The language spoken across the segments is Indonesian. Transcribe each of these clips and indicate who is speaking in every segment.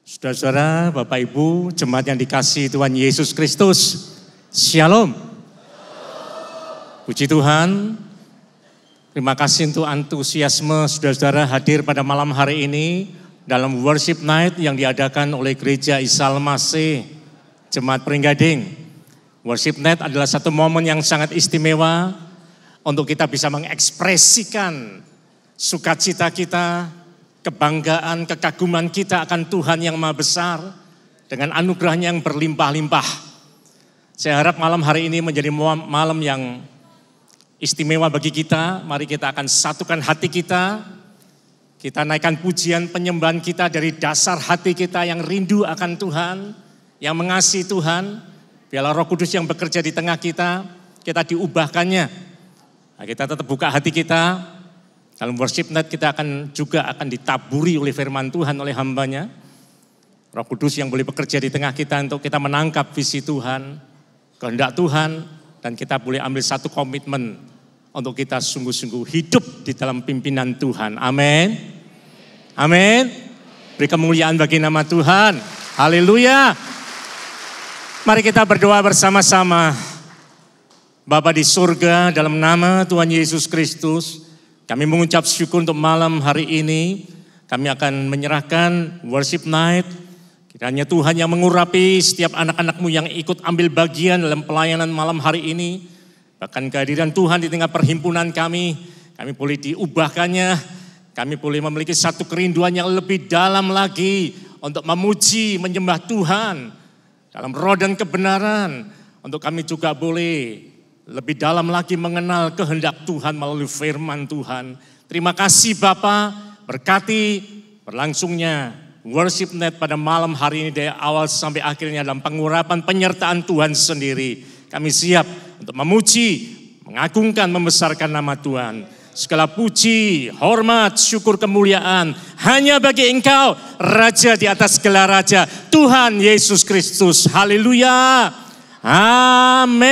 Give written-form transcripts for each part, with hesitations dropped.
Speaker 1: Saudara-saudara, Bapak Ibu, jemaat yang dikasihi Tuhan Yesus Kristus, Shalom. Puji Tuhan, terima kasih untuk antusiasme saudara-saudara hadir pada malam hari ini dalam worship night yang diadakan oleh Gereja Isa Al-Masih, Jemaat Pringgading. Worship night adalah satu momen yang sangat istimewa untuk kita bisa mengekspresikan sukacita kita, kebanggaan, kekaguman kita akan Tuhan yang Maha Besar dengan anugerahnya yang berlimpah-limpah. Saya harap malam hari ini menjadi malam yang istimewa bagi kita. Mari kita akan satukan hati kita. Kita naikkan pujian penyembahan kita dari dasar hati kita yang rindu akan Tuhan, yang mengasihi Tuhan. Biarlah Roh Kudus yang bekerja di tengah kita diubahkannya. Nah, kita tetap buka hati kita. Dalam worship night kita akan ditaburi oleh firman Tuhan oleh hambanya. Roh Kudus yang boleh bekerja di tengah kita untuk kita menangkap visi Tuhan, kehendak Tuhan, dan kita boleh ambil satu komitmen untuk kita sungguh-sungguh hidup di dalam pimpinan Tuhan. Amin. Amin. Beri kemuliaan bagi nama Tuhan. Haleluya. Mari kita berdoa bersama-sama. Bapa di surga, dalam nama Tuhan Yesus Kristus, kami mengucap syukur untuk malam hari ini. Kami akan menyerahkan worship night. Kiranya Tuhan yang mengurapi setiap anak-anak-Mu yang ikut ambil bagian dalam pelayanan malam hari ini. Bahkan kehadiran Tuhan di tengah perhimpunan kami boleh diubahkannya. Kami boleh memiliki satu kerinduan yang lebih dalam lagi untuk memuji, menyembah Tuhan dalam roh dan kebenaran. Untuk kami juga boleh lebih dalam lagi mengenal kehendak Tuhan melalui firman Tuhan. Terima kasih Bapa, berkati berlangsungnya worship night pada malam hari ini dari awal sampai akhirnya dalam pengurapan penyertaan Tuhan sendiri. Kami siap untuk memuji, mengagungkan, membesarkan nama Tuhan. Segala puji, hormat, syukur, kemuliaan hanya bagi Engkau, Raja di atas segala raja, Tuhan Yesus Kristus. Haleluya. Amin.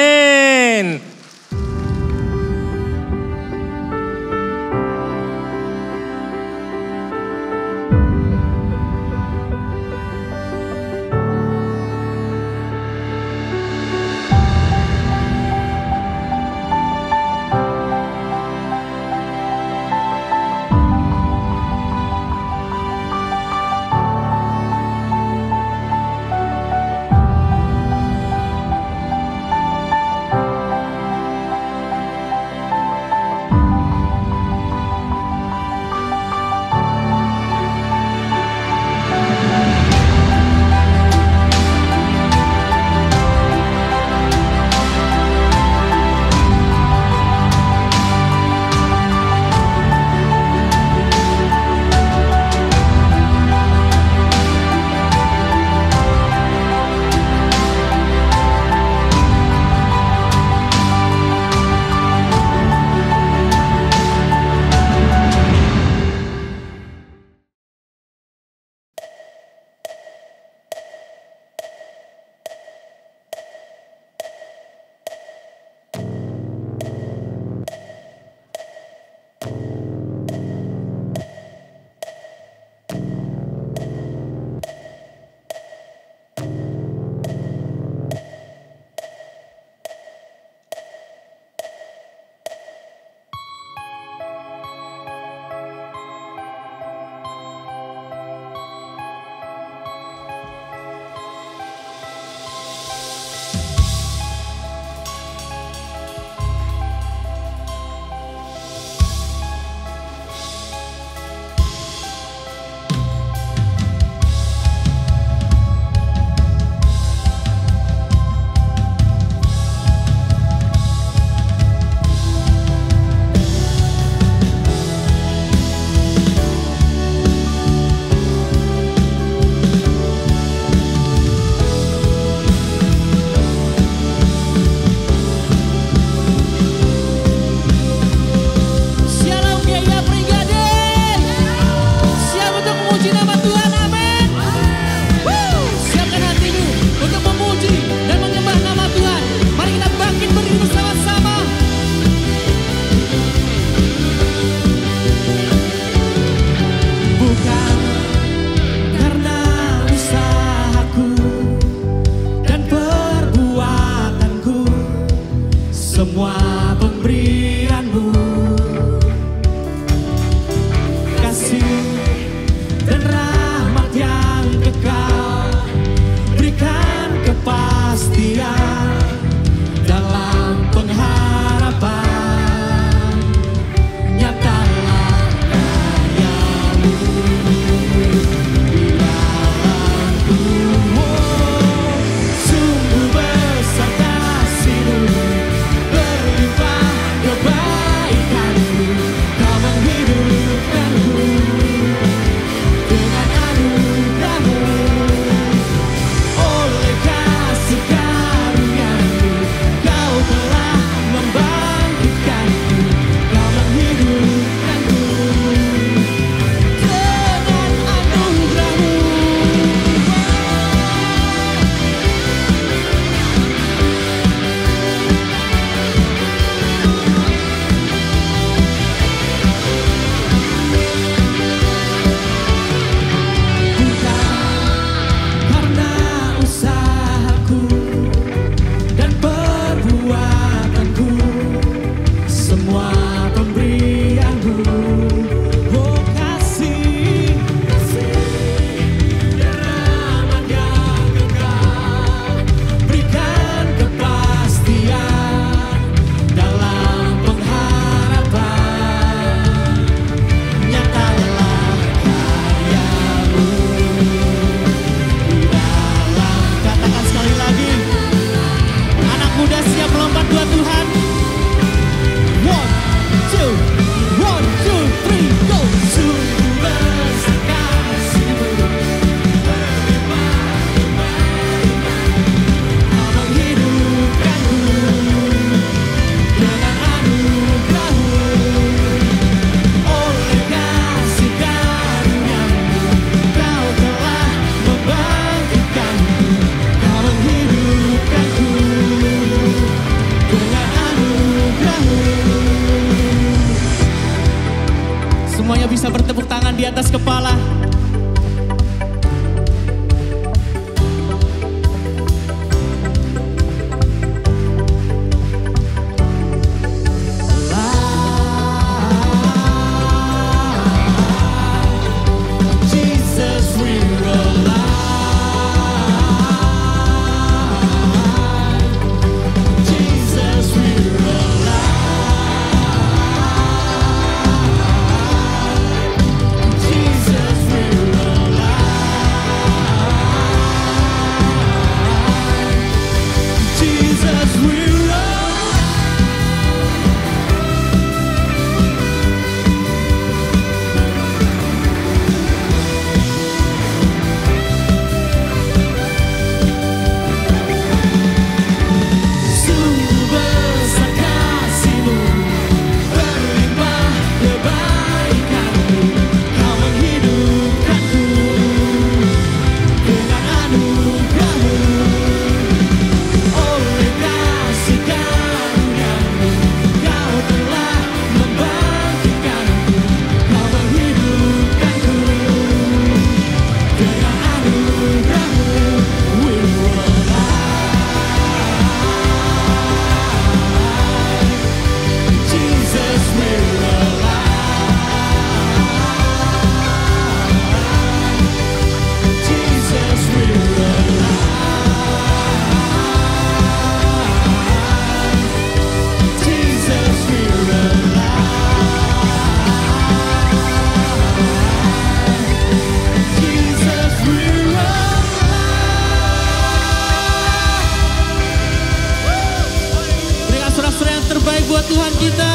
Speaker 2: Tuhan kita.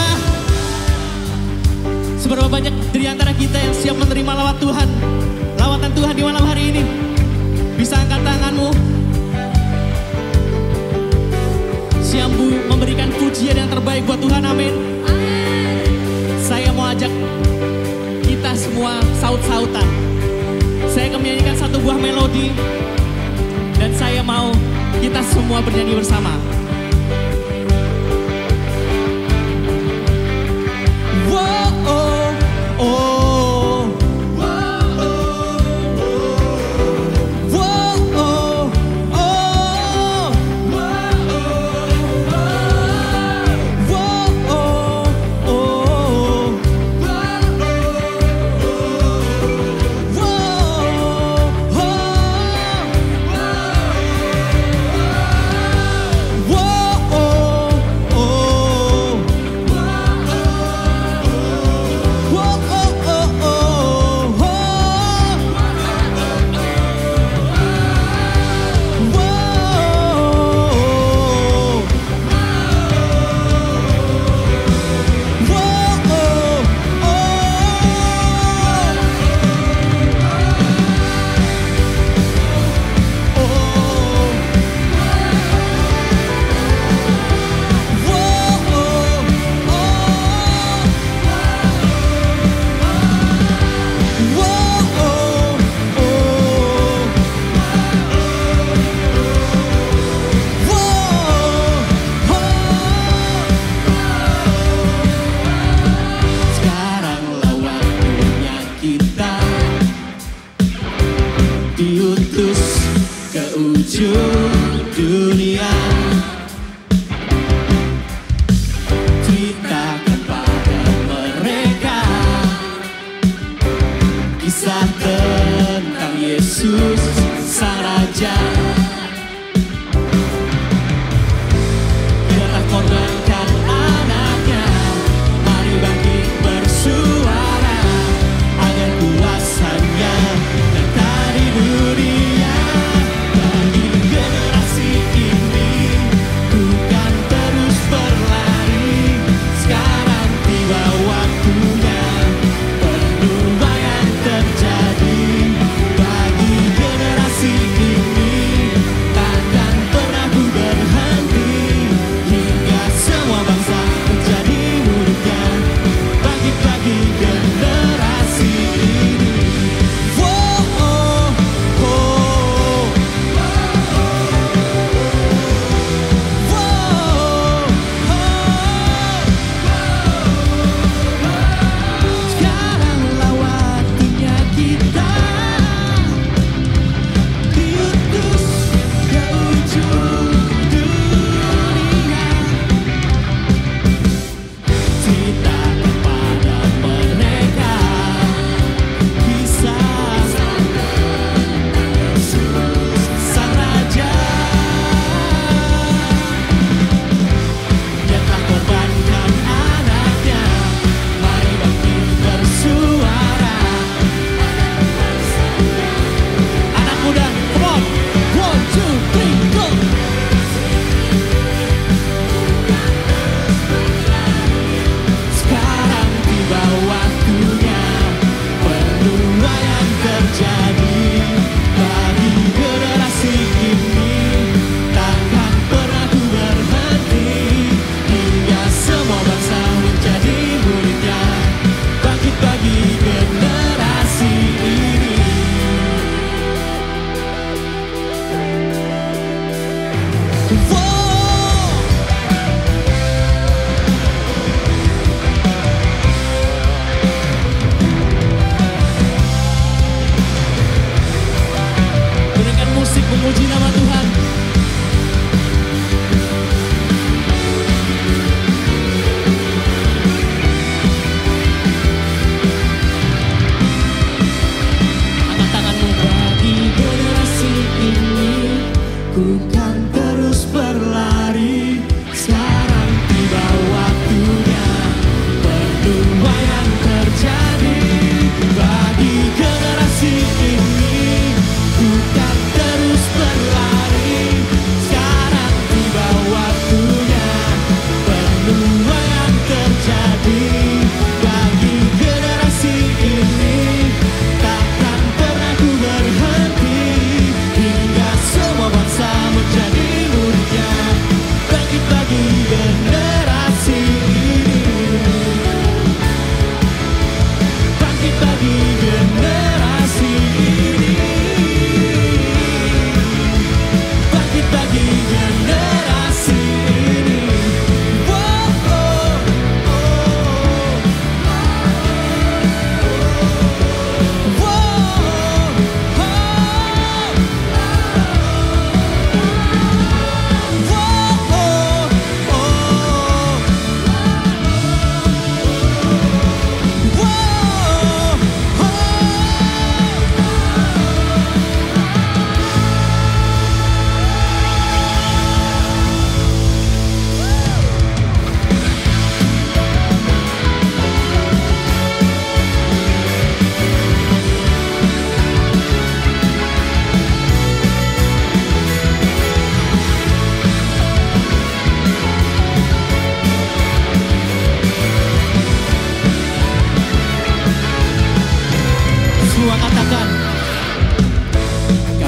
Speaker 2: Seberapa banyak dari antara kita yang siap menerima lawatan Tuhan di malam hari ini? Bisa angkat tanganmu. Siap memberikan pujian yang terbaik buat Tuhan, amin. Saya mau ajak kita semua saut-sautan. Saya akan menyanyikan satu buah melodi dan saya mau kita semua bernyanyi bersama.
Speaker 3: Terjadi bagi generasi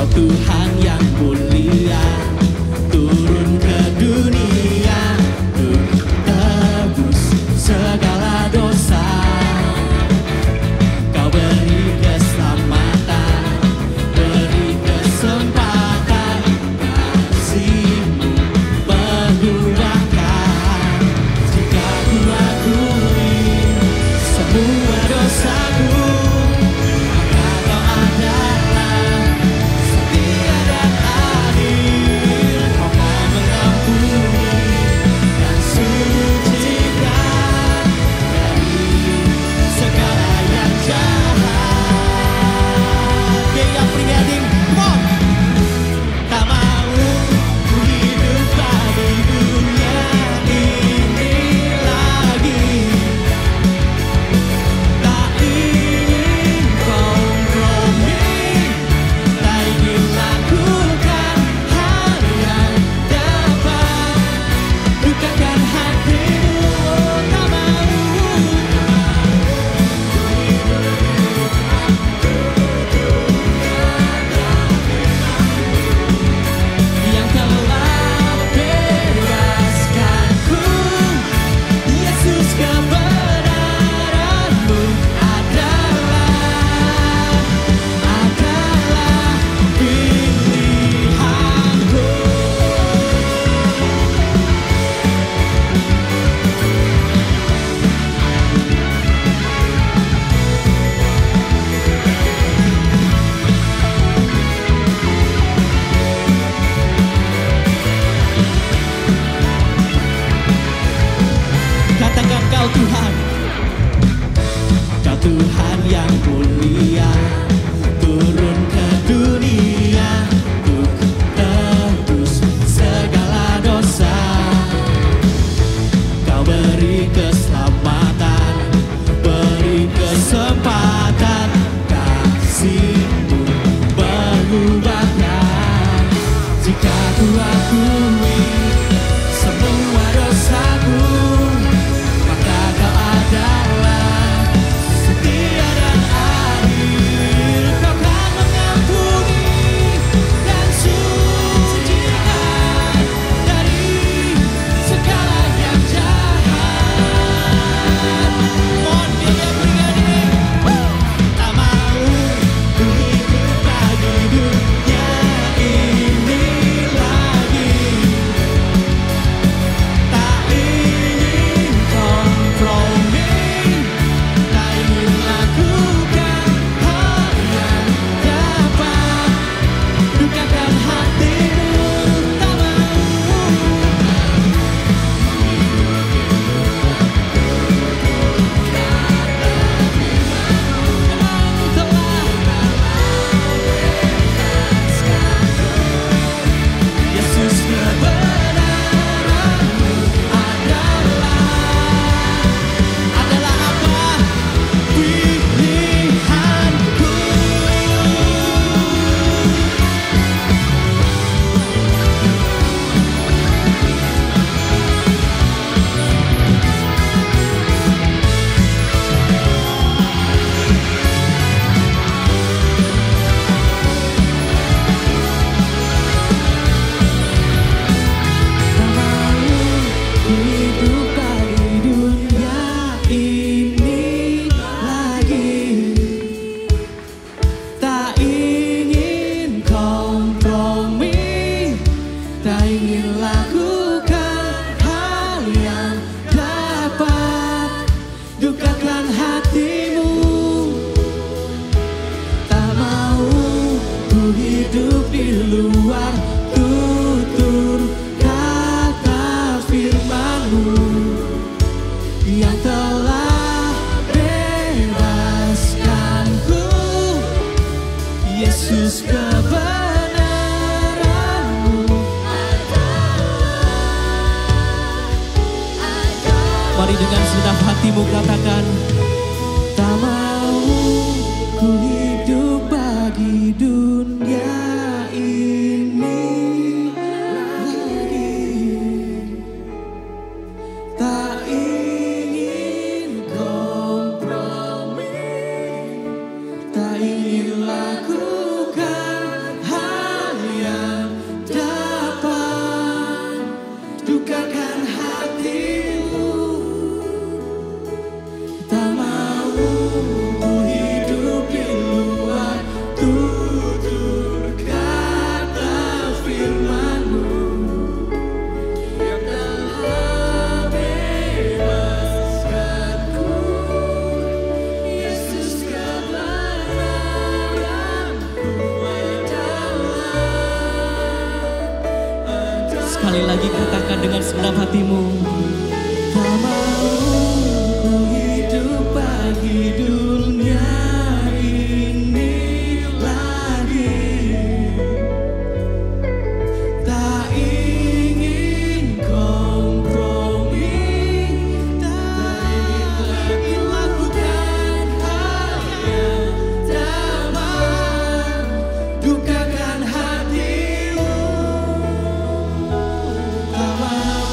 Speaker 2: Kau Tuhan yang mulia, turun ke dunia untuk tebus segala dosa. Kau beri keselamatan, beri kesempatan, kasih-Mu mengubahkan. Jika ku akui semua dosaku, maka Kau adalah setia dan adil. Kau kan mengampuni dan sucikan dari segala yang jahat. Yang prihatin, come on. Tak mau ku hidup di dunia ini lagi. Tak ingin kompromi, tak ingin lakukan hal yang dapat lukakan hatimu. Tak mau yang telah bebaskanku. Yesus, kebenaran-Mu adalah pilihanku. Katakan Kau Tuhan, Kau Tuhan yang mulia, turun ke dunia untuk tebus segala dosa. Kau beri keselamatan, beri kesempatan, kasih-Mu mengubahkan. Jika ku akui semua dosaku, maka Kau adalah setia dan adil. Kau kan mengampuni dan sucikan dari segala yang jahat. Mohon dia berikan. Tak mau ku hidup di dunia ini lagi. Tak ingin kompromi, tak ingin lakukan hal yang dapat lukakan hatimu. Tak mau telah Yesus, kebenaran-Mu adalah apa? Pilihanku. Tak mau ku hidup di dunia ini lagi. Tak ingin kompromi, tak ingin lakukan hal yang dapat dukakan hatimu. Tak mau ku hidup di luar tutur kata firman-Mu yang telah bebaskanku. Yesus, kebenaran-Mu Mari dengan segenap hatimu katakan, tak mau ku hidup bagi dunia ini lagi. Tak ingin kompromi, tak ingin lakukan hal Sekali lagi katakan dengan segenap hatimu. Tak mau ku hidup bagi dunia ini lagi. Tak ingin kompromi, tak ingin lagi lakukan hal yang damai, dukakan hatimu. Tak mau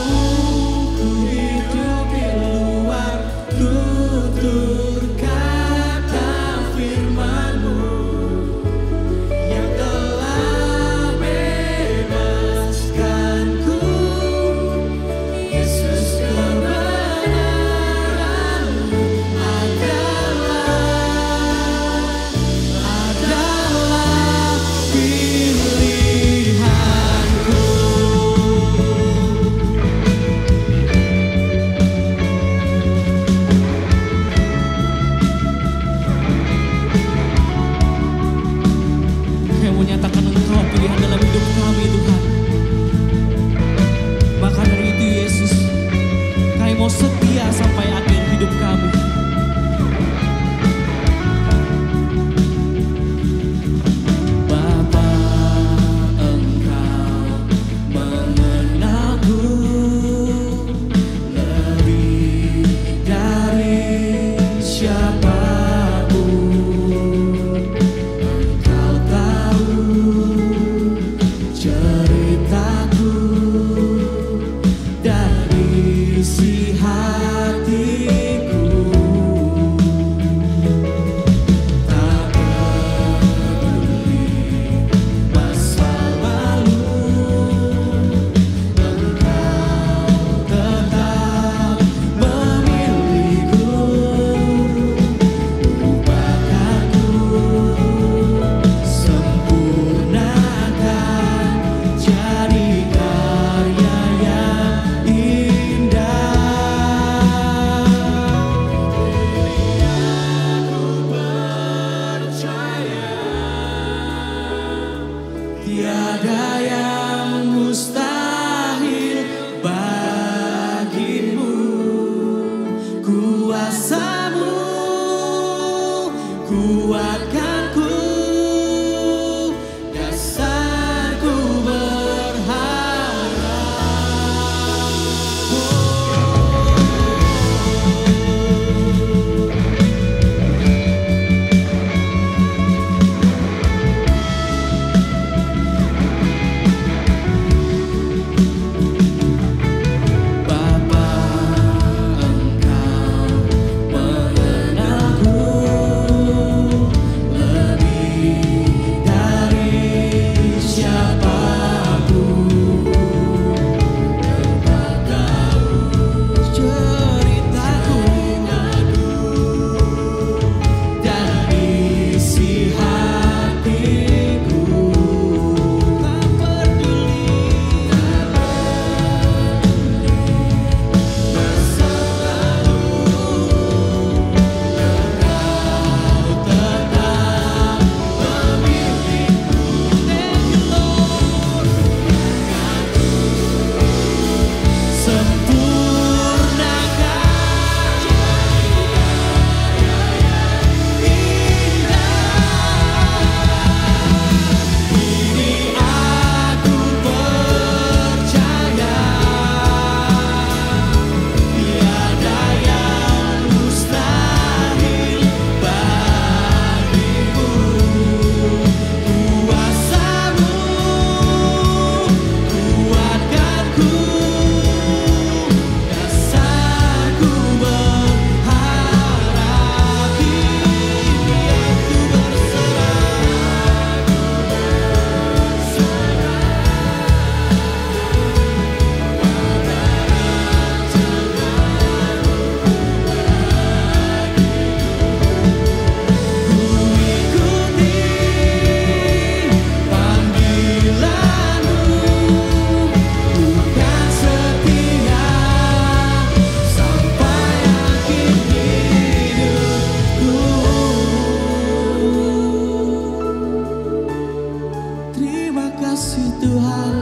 Speaker 2: ku hidup di luar tutur kata firman-Mu yang telah bebaskanku. Yesus, kebenaran-Mu adalah pilihanku. Kami menyatakan Engkau pilihan dalam hidup kami, Tuhan. Maka dari itu Yesus, kami mau setia sampai akhir hidup kami. Bapa, Engkau mengenalku lebih dari siapapun. Engkau tahu ceritaku dan isi hatiku. Tak peduli masa lalu, Engkau tetap memilihku. Ubahkanku, sempurnakan jadi karya yang indah. Aku percaya tiada yang mustahil bagimu. Kuasa-Mu kuatkanku, dasarku berharap. Bapa, Engkau mengenalku lebih dari siapapun. Engkau tahu ceritaku dan isi hatiku. Tak peduli masa lalu, Engkau tetap memilihku. Thank you, Lord. Sempurnakan ini aku percaya tiada yang mustahil bagimu. Kuasa-Mu kuatkanku, dasarku berharap. Ini aku berserah, ku ikuti panggilan-Mu. Bukan setia sampai akhir hidupku. Terima kasih Tuhan.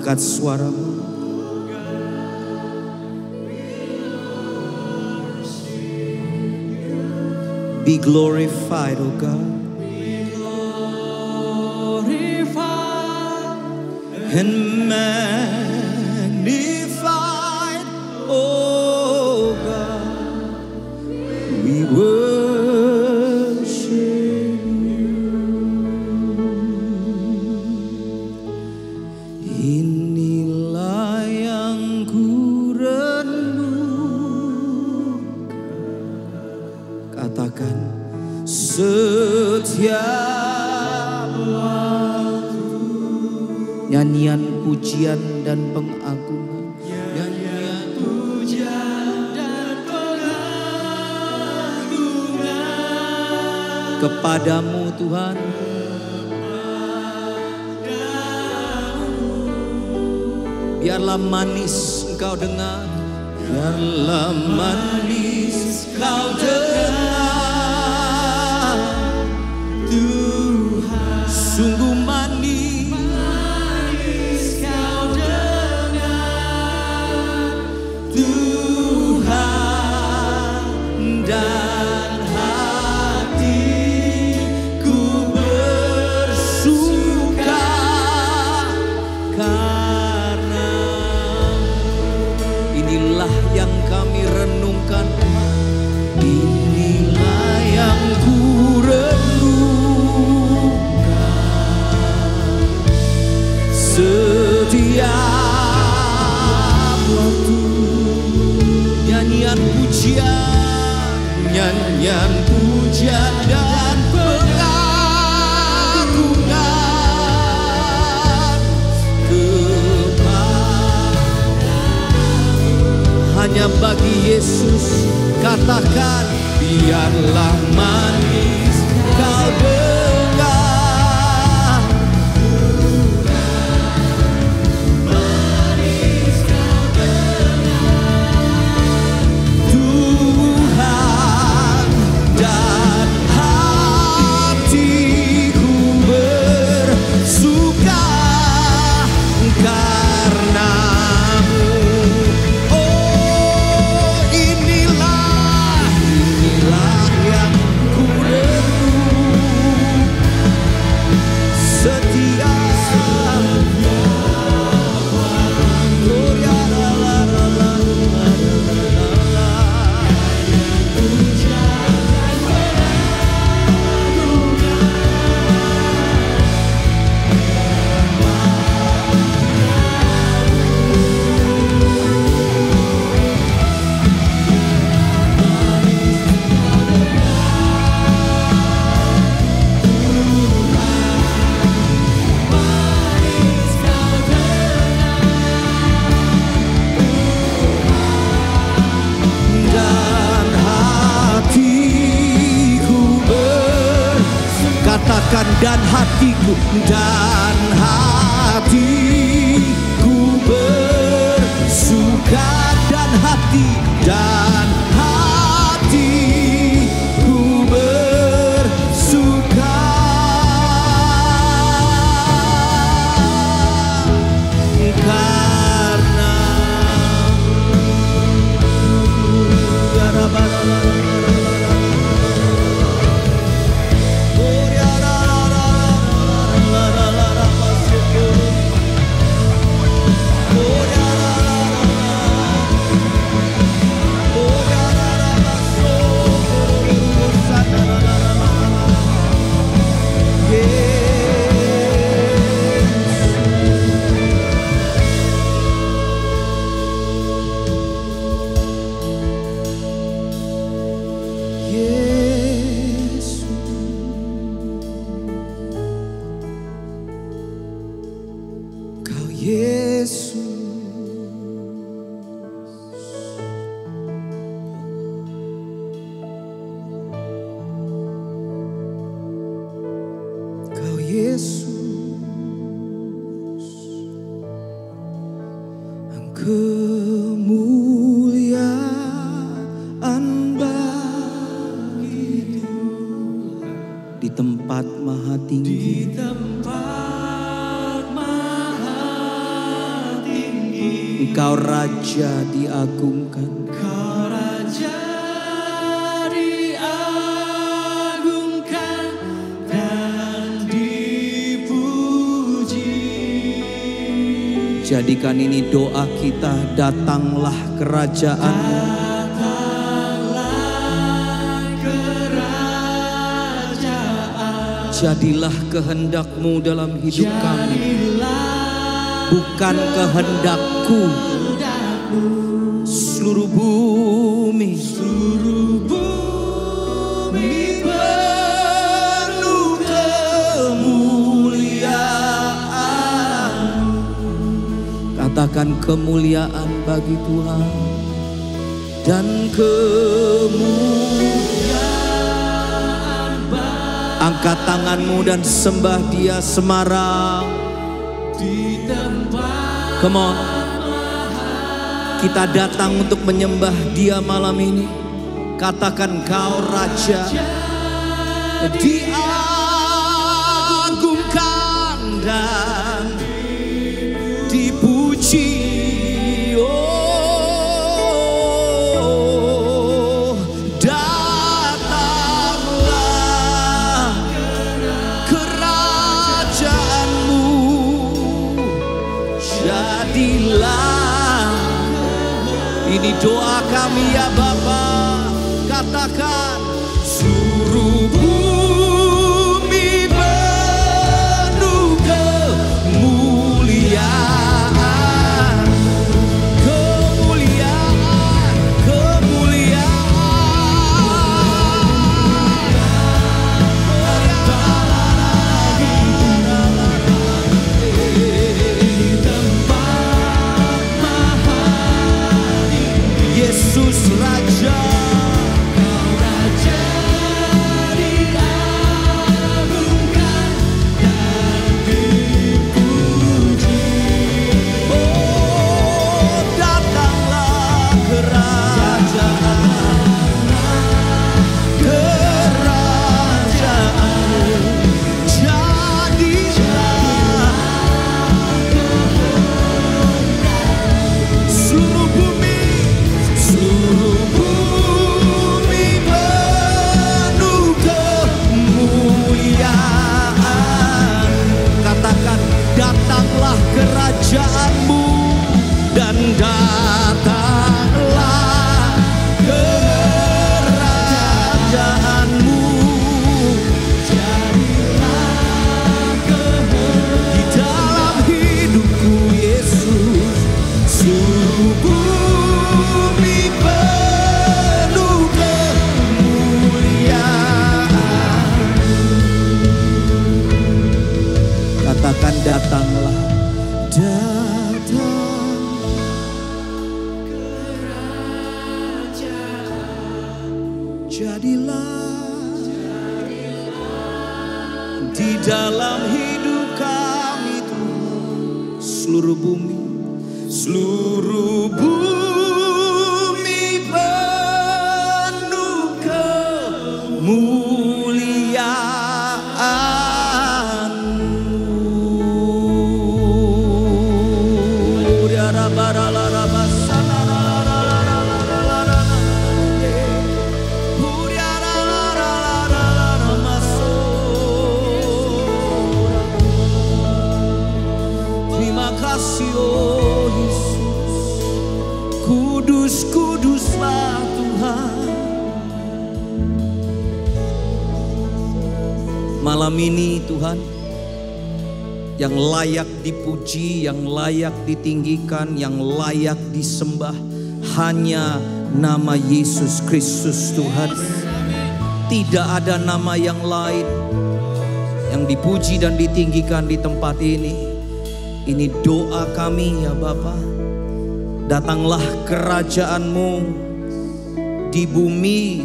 Speaker 3: angkat suaramu. Be glorified, oh God. And magnified, oh God, we worship you. Inilah yang ku renungkan, katakan setiap nyanyian pujian dan pengagungan, nyanyian pujian dan pengagungan kepadamu Tuhan. Biarlah manis engkau dengar, biarlah manis kau dengar, Tuhan sungguh manis. Dan hatiku bersuka karena inilah yang kami renungkan. Inilah yang ku renungkan setiap waktu. Nyanyian pujian, nyanyian pujian dan pengagungan kepadamu. Hanya bagi Yesus, katakan biarlah manis kau dengar, manis kau dengar, dan hatiku bersuka karenamu. Oh, inilah yang ku renung setiap dan hatiku bersuka dan hatiku bersuka karena Yesus, kemuliaan bagi Tuhan di tempat maha tinggi, di tempat maha Kau Raja diagungkan.
Speaker 2: Kau Raja diagungkan dan dipuji.
Speaker 3: Jadikan ini doa kita, datanglah kerajaan-Mu. Jadilah kehendak-Mu dalam hidup kami, bukan kehendakku. Seluruh bumi penuh kemuliaan. Katakan kemuliaan bagi Tuhan dan kemuliaan. Angkat tanganmu dan sembah Dia semarang. Come on. Kita datang untuk menyembah Dia malam ini. Katakan Kau Raja diagungkan dan dipuji. Ini doa kami ya Bapa. Katakan seluruh bumi penuh kemuliaan. Kemuliaan, Yesus Raja. Kau Raja diagungkan dan dipuji. Oh, datanglah kerajaan-Mu. Jadilah seluruh bumi penuh kemuliaan. Katakan datanglah kerajaan-Mu dan datanglah kerajaan-Mu. Jadilah kehendak di dalam hidupku Yesus. Seluruh bumi penuh kemuliaan. Katakan datanglah, datang kerajaan. Jadilah di dalam hidup kami Tuhan. Seluruh bumi penuh kemuliaan. Terima kasih oh Yesus. Kudus, kuduslah Tuhan. Malam ini Tuhan, yang layak dipuji, yang layak ditinggikan, yang layak disembah hanya nama Yesus Kristus Tuhan. Tidak ada nama yang lain yang dipuji dan ditinggikan di tempat ini. Ini doa kami ya Bapa. Datanglah kerajaan-Mu di bumi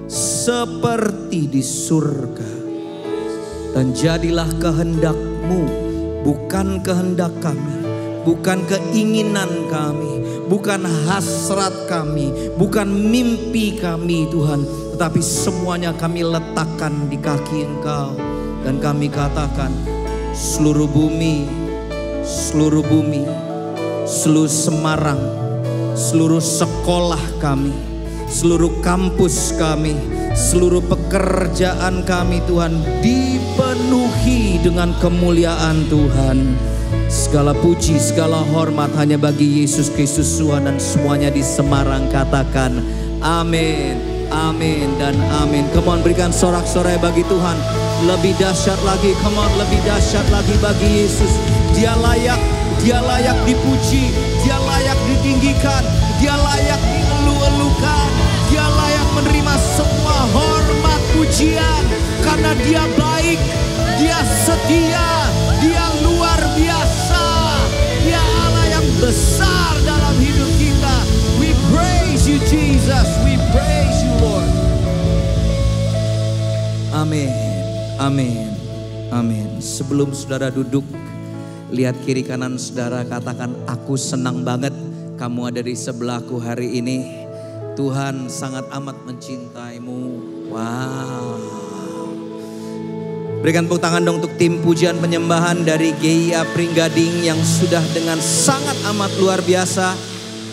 Speaker 3: seperti di surga. Dan jadilah kehendak-Mu, bukan kehendak kami, bukan keinginan kami, bukan hasrat kami, bukan mimpi kami Tuhan. Tetapi semuanya kami letakkan di kaki Engkau. Dan kami katakan seluruh bumi seluruh Semarang, seluruh sekolah kami, seluruh kampus kami, seluruh pekerjaan kami Tuhan dipenuhi dengan kemuliaan Tuhan. Segala puji, segala hormat hanya bagi Yesus Kristus Tuhan, dan semuanya di Semarang katakan amin, amin, dan amin. Come on, berikan sorak-sorai bagi Tuhan. Lebih dahsyat lagi, come on, lebih dahsyat lagi bagi Yesus. Dia layak dipuji, dia layak ditinggikan, dia layak dielu-elukan, dia layak menerima semua hormat pujian. Karena dia baik, dia setia, dia luar biasa, dia Allah yang besar dalam hidup kita. We praise you Jesus, we praise you Lord. Amin, amin, amin. Sebelum saudara duduk, lihat kiri kanan saudara, katakan aku senang banget kamu ada di sebelahku hari ini. Tuhan sangat amat mencintaimu. Wow. Berikan tepuk tangan dong untuk tim pujian penyembahan dari GIA Pringgading yang sudah dengan sangat amat luar biasa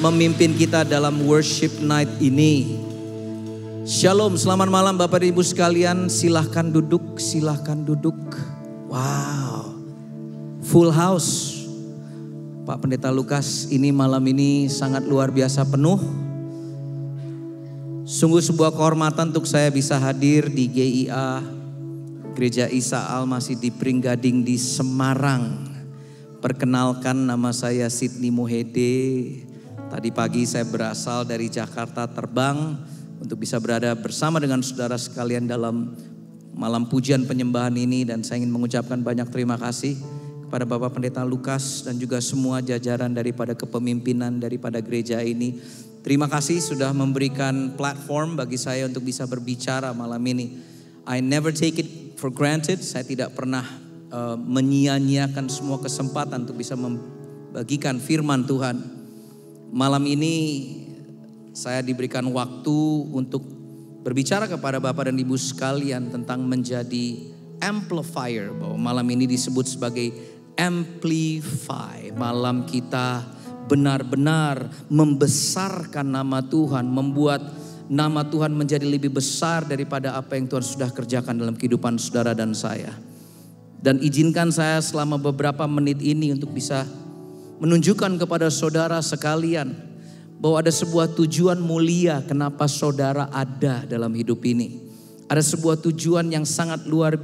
Speaker 3: memimpin kita dalam worship night ini. Shalom, selamat malam Bapak Ibu sekalian. Silahkan duduk, silahkan duduk. Wow, full house. Pak Pendeta Lukas, ini malam ini sangat luar biasa penuh. Sungguh sebuah kehormatan untuk saya bisa hadir di GIA Gereja Isa Al-Masih di Pringgading di Semarang. Perkenalkan, nama saya Sidney Mohede. Tadi pagi saya berasal dari Jakarta terbang untuk bisa berada bersama dengan saudara sekalian dalam malam pujian penyembahan ini. Dan saya ingin mengucapkan banyak terima kasih kepada Bapak Pendeta Lukas dan juga semua jajaran daripada kepemimpinan daripada gereja ini. Terima kasih sudah memberikan platform bagi saya untuk bisa berbicara malam ini. I never take it for granted. Saya tidak pernah menyia-nyiakan semua kesempatan untuk bisa membagikan firman Tuhan. Malam ini saya diberikan waktu untuk berbicara kepada Bapak dan Ibu sekalian tentang menjadi amplifier. Bahwa malam ini disebut sebagai amplify. Malam kita benar-benar membesarkan nama Tuhan, membuat nama Tuhan menjadi lebih besar daripada apa yang Tuhan sudah kerjakan dalam kehidupan saudara dan saya. Dan izinkan saya selama beberapa menit ini untuk bisa menunjukkan kepada saudara sekalian bahwa ada sebuah tujuan mulia kenapa saudara ada dalam hidup ini. Ada sebuah tujuan yang sangat luar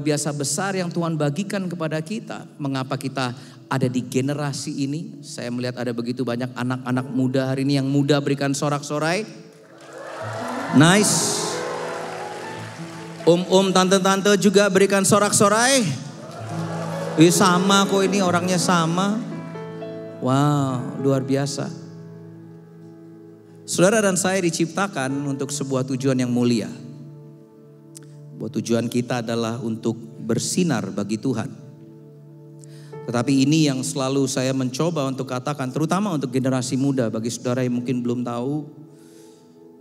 Speaker 3: biasa besar yang Tuhan bagikan kepada kita. Mengapa kita ada di generasi ini? Saya melihat ada begitu banyak anak-anak muda hari ini. Yang muda berikan sorak-sorai. Nice. Om-om, tante-tante juga berikan sorak-sorai. Sama kok, ini orangnya sama. Wow, luar biasa. Saudara dan saya diciptakan untuk sebuah tujuan yang mulia. Bahwa tujuan kita adalah untuk bersinar bagi Tuhan. Tetapi ini yang selalu saya mencoba untuk katakan, terutama untuk generasi muda. Bagi saudara yang mungkin belum tahu,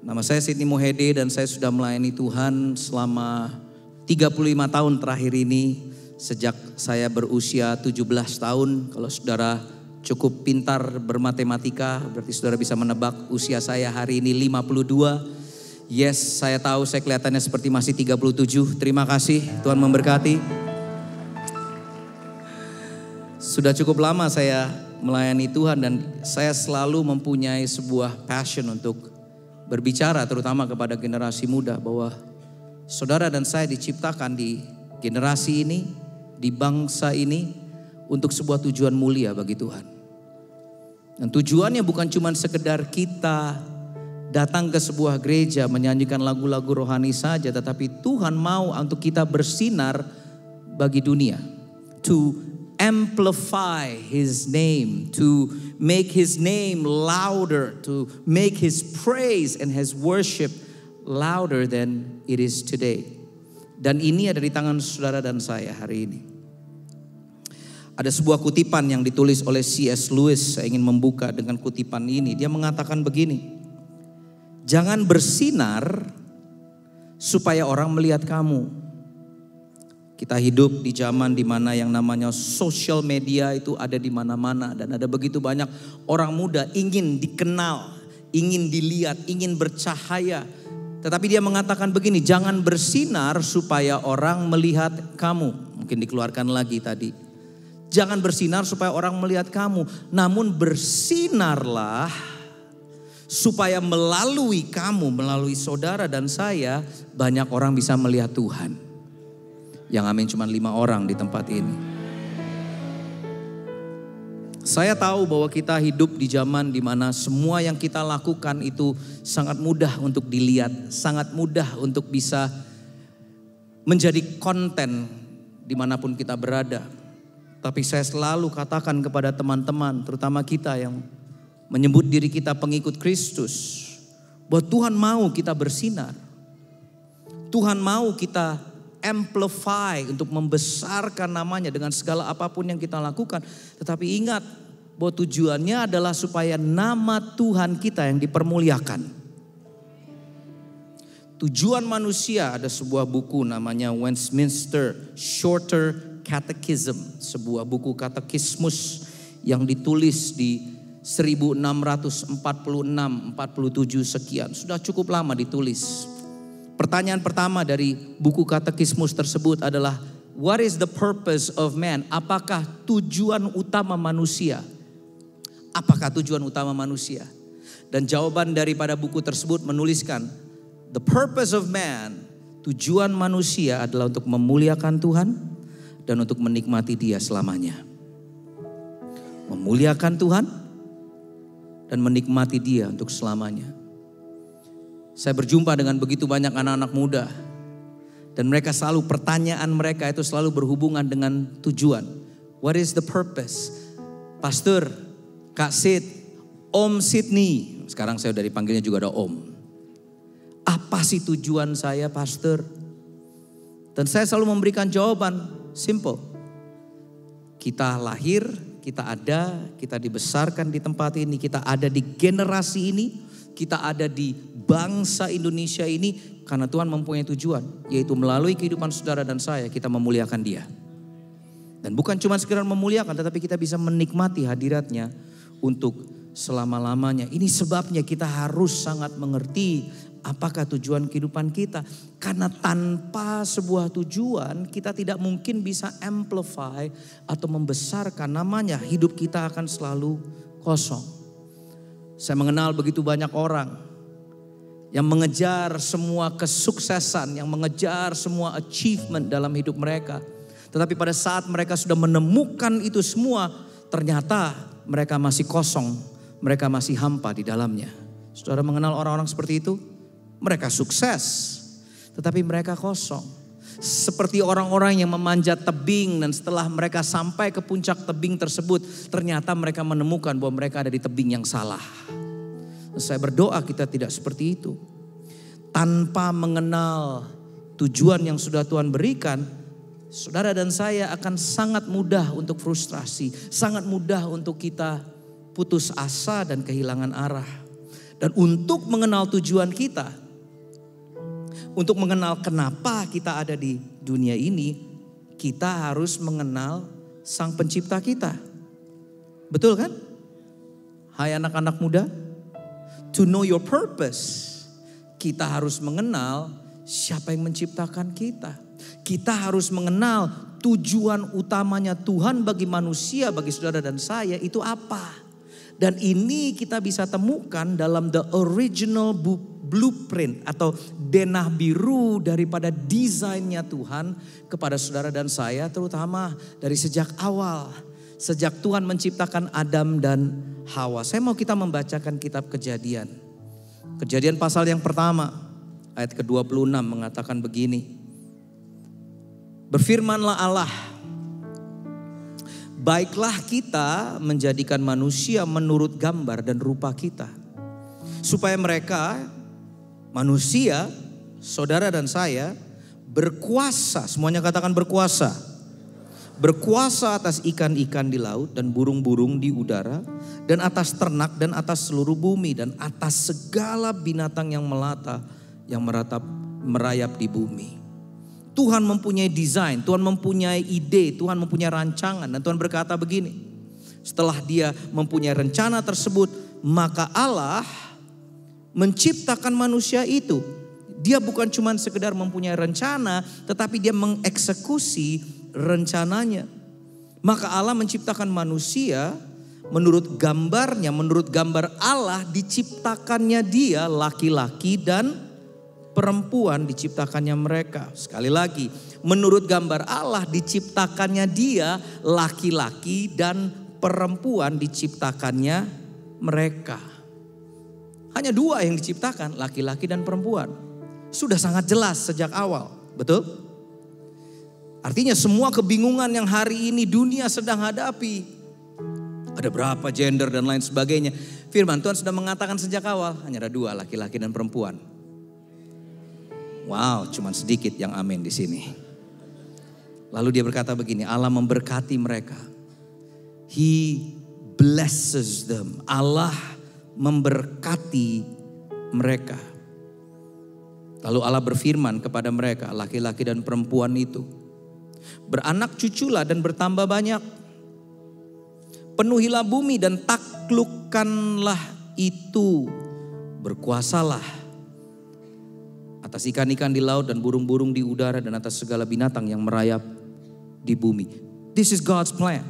Speaker 3: nama saya Sidney Mohede dan saya sudah melayani Tuhan selama 35 tahun terakhir ini. Sejak saya berusia 17 tahun, kalau saudara cukup pintar bermatematika, berarti saudara bisa menebak usia saya hari ini 52. Yes, saya tahu saya kelihatannya seperti masih 37. Terima kasih, Tuhan memberkati. Sudah cukup lama saya melayani Tuhan dan saya selalu mempunyai sebuah passion untuk berbicara terutama kepada generasi muda bahwa saudara dan saya diciptakan di generasi ini, di bangsa ini untuk sebuah tujuan mulia bagi Tuhan. Dan tujuannya bukan cuma sekedar kita datang ke sebuah gereja menyanyikan lagu-lagu rohani saja, tetapi Tuhan mau untuk kita bersinar bagi dunia. To amplify His name, to make His name louder, to make His praise and His worship louder than it is today. Dan ini ada di tangan saudara dan saya hari ini. Ada sebuah kutipan yang ditulis oleh C.S. Lewis. Saya ingin membuka dengan kutipan ini. Dia mengatakan begini, jangan bersinar supaya orang melihat kamu, Kita hidup di zaman di mana yang namanya social media itu ada di mana-mana. Dan ada begitu banyak orang muda ingin dikenal, ingin dilihat, ingin bercahaya. Tetapi dia mengatakan begini, jangan bersinar supaya orang melihat kamu. Mungkin dikeluarkan lagi tadi. Jangan bersinar supaya orang melihat kamu. Namun bersinarlah supaya melalui kamu, melalui saudara dan saya, banyak orang bisa melihat Tuhan. Yang amin cuma 5 orang di tempat ini. Saya tahu bahwa kita hidup di zaman di mana semua yang kita lakukan itu sangat mudah untuk dilihat, sangat mudah untuk bisa menjadi konten dimanapun kita berada. Tapi saya selalu katakan kepada teman-teman, terutama kita yang menyebut diri kita pengikut Kristus, bahwa Tuhan mau kita bersinar. Tuhan mau kita amplify untuk membesarkan namanya dengan segala apapun yang kita lakukan. Tetapi ingat bahwa tujuannya adalah supaya nama Tuhan kita yang dipermuliakan. Tujuan manusia, ada sebuah buku namanya Westminster Shorter Catechism, sebuah buku katekismus yang ditulis di 1646-47 sekian. Sudah cukup lama ditulis. Pertanyaan pertama dari buku katekismus tersebut adalah, what is the purpose of man? Apakah tujuan utama manusia? Apakah tujuan utama manusia? Dan jawaban daripada buku tersebut menuliskan, the purpose of man, tujuan manusia adalah untuk memuliakan Tuhan dan untuk menikmati Dia selamanya. Memuliakan Tuhan dan menikmati Dia untuk selamanya. Saya berjumpa dengan begitu banyak anak-anak muda. Dan mereka selalu, pertanyaan mereka itu selalu berhubungan dengan tujuan. What is the purpose? Pastor, Kak Sid, Om Sidney. Sekarang saya udah dipanggilnya juga ada Om. Apa sih tujuan saya, Pastor? Dan saya selalu memberikan jawaban simple. Kita lahir, kita ada, kita dibesarkan di tempat ini, kita ada di generasi ini, kita ada di bangsa Indonesia ini karena Tuhan mempunyai tujuan, yaitu melalui kehidupan saudara dan saya kita memuliakan Dia. Dan bukan cuma sekedar memuliakan, tetapi kita bisa menikmati hadiratnya untuk selama-lamanya. Ini sebabnya kita harus sangat mengerti apakah tujuan kehidupan kita. Karena tanpa sebuah tujuan kita tidak mungkin bisa amplify atau membesarkan namanya. Hidup kita akan selalu kosong. Saya mengenal begitu banyak orang yang mengejar semua kesuksesan, yang mengejar semua achievement dalam hidup mereka. Tetapi pada saat mereka sudah menemukan itu semua, ternyata mereka masih kosong, mereka masih hampa di dalamnya. Saudara mengenal orang-orang seperti itu? Mereka sukses, tetapi mereka kosong. Seperti orang-orang yang memanjat tebing dan setelah mereka sampai ke puncak tebing tersebut, ternyata mereka menemukan bahwa mereka ada di tebing yang salah. Saya berdoa kita tidak seperti itu. Tanpa mengenal tujuan yang sudah Tuhan berikan, saudara dan saya akan sangat mudah untuk frustrasi. Sangat mudah untuk kita putus asa dan kehilangan arah. Dan untuk mengenal tujuan kita, untuk mengenal kenapa kita ada di dunia ini, kita harus mengenal Sang Pencipta kita. Betul kan? Hai anak-anak muda. To know your purpose, kita harus mengenal siapa yang menciptakan kita. Kita harus mengenal tujuan utamanya Tuhan bagi manusia, bagi saudara dan saya itu apa. Dan ini kita bisa temukan dalam the original blueprint atau denah biru daripada desainnya Tuhan kepada saudara dan saya, terutama dari sejak awal. Sejak Tuhan menciptakan Adam dan Hawa. Saya mau kita membacakan kitab Kejadian. Kejadian pasal yang pertama, ayat ke-26 mengatakan begini. Berfirmanlah Allah, baiklah kita menjadikan manusia menurut gambar dan rupa kita. Supaya mereka, manusia, saudara dan saya, berkuasa. Semuanya katakan berkuasa. Berkuasa atas ikan-ikan di laut dan burung-burung di udara, dan atas ternak dan atas seluruh bumi, dan atas segala binatang yang melata, yang merayap di bumi. Tuhan mempunyai desain, Tuhan mempunyai ide, Tuhan mempunyai rancangan. Dan Tuhan berkata begini, setelah dia mempunyai rencana tersebut, maka Allah menciptakan manusia itu. Dia bukan cuma sekedar mempunyai rencana, tetapi dia mengeksekusi rencananya. Maka Allah menciptakan manusia menurut gambarnya, menurut gambar Allah diciptakannya dia, laki-laki dan perempuan diciptakannya mereka. Sekali lagi, menurut gambar Allah diciptakannya dia, laki-laki dan perempuan diciptakannya mereka. Hanya dua yang diciptakan, laki-laki dan perempuan. Sudah sangat jelas sejak awal, betul? Artinya semua kebingungan yang hari ini dunia sedang hadapi, ada berapa gender dan lain sebagainya, firman Tuhan sudah mengatakan sejak awal, hanya ada dua, laki-laki dan perempuan. Wow, cuman sedikit yang amin di sini. Lalu dia berkata begini, Allah memberkati mereka. He blesses them. Allah memberkati mereka. Lalu Allah berfirman kepada mereka, laki-laki dan perempuan itu, beranak cuculah dan bertambah banyak. Penuhilah bumi dan taklukkanlah itu. Berkuasalah atas ikan-ikan di laut dan burung-burung di udara dan atas segala binatang yang merayap di bumi. This is God's plan.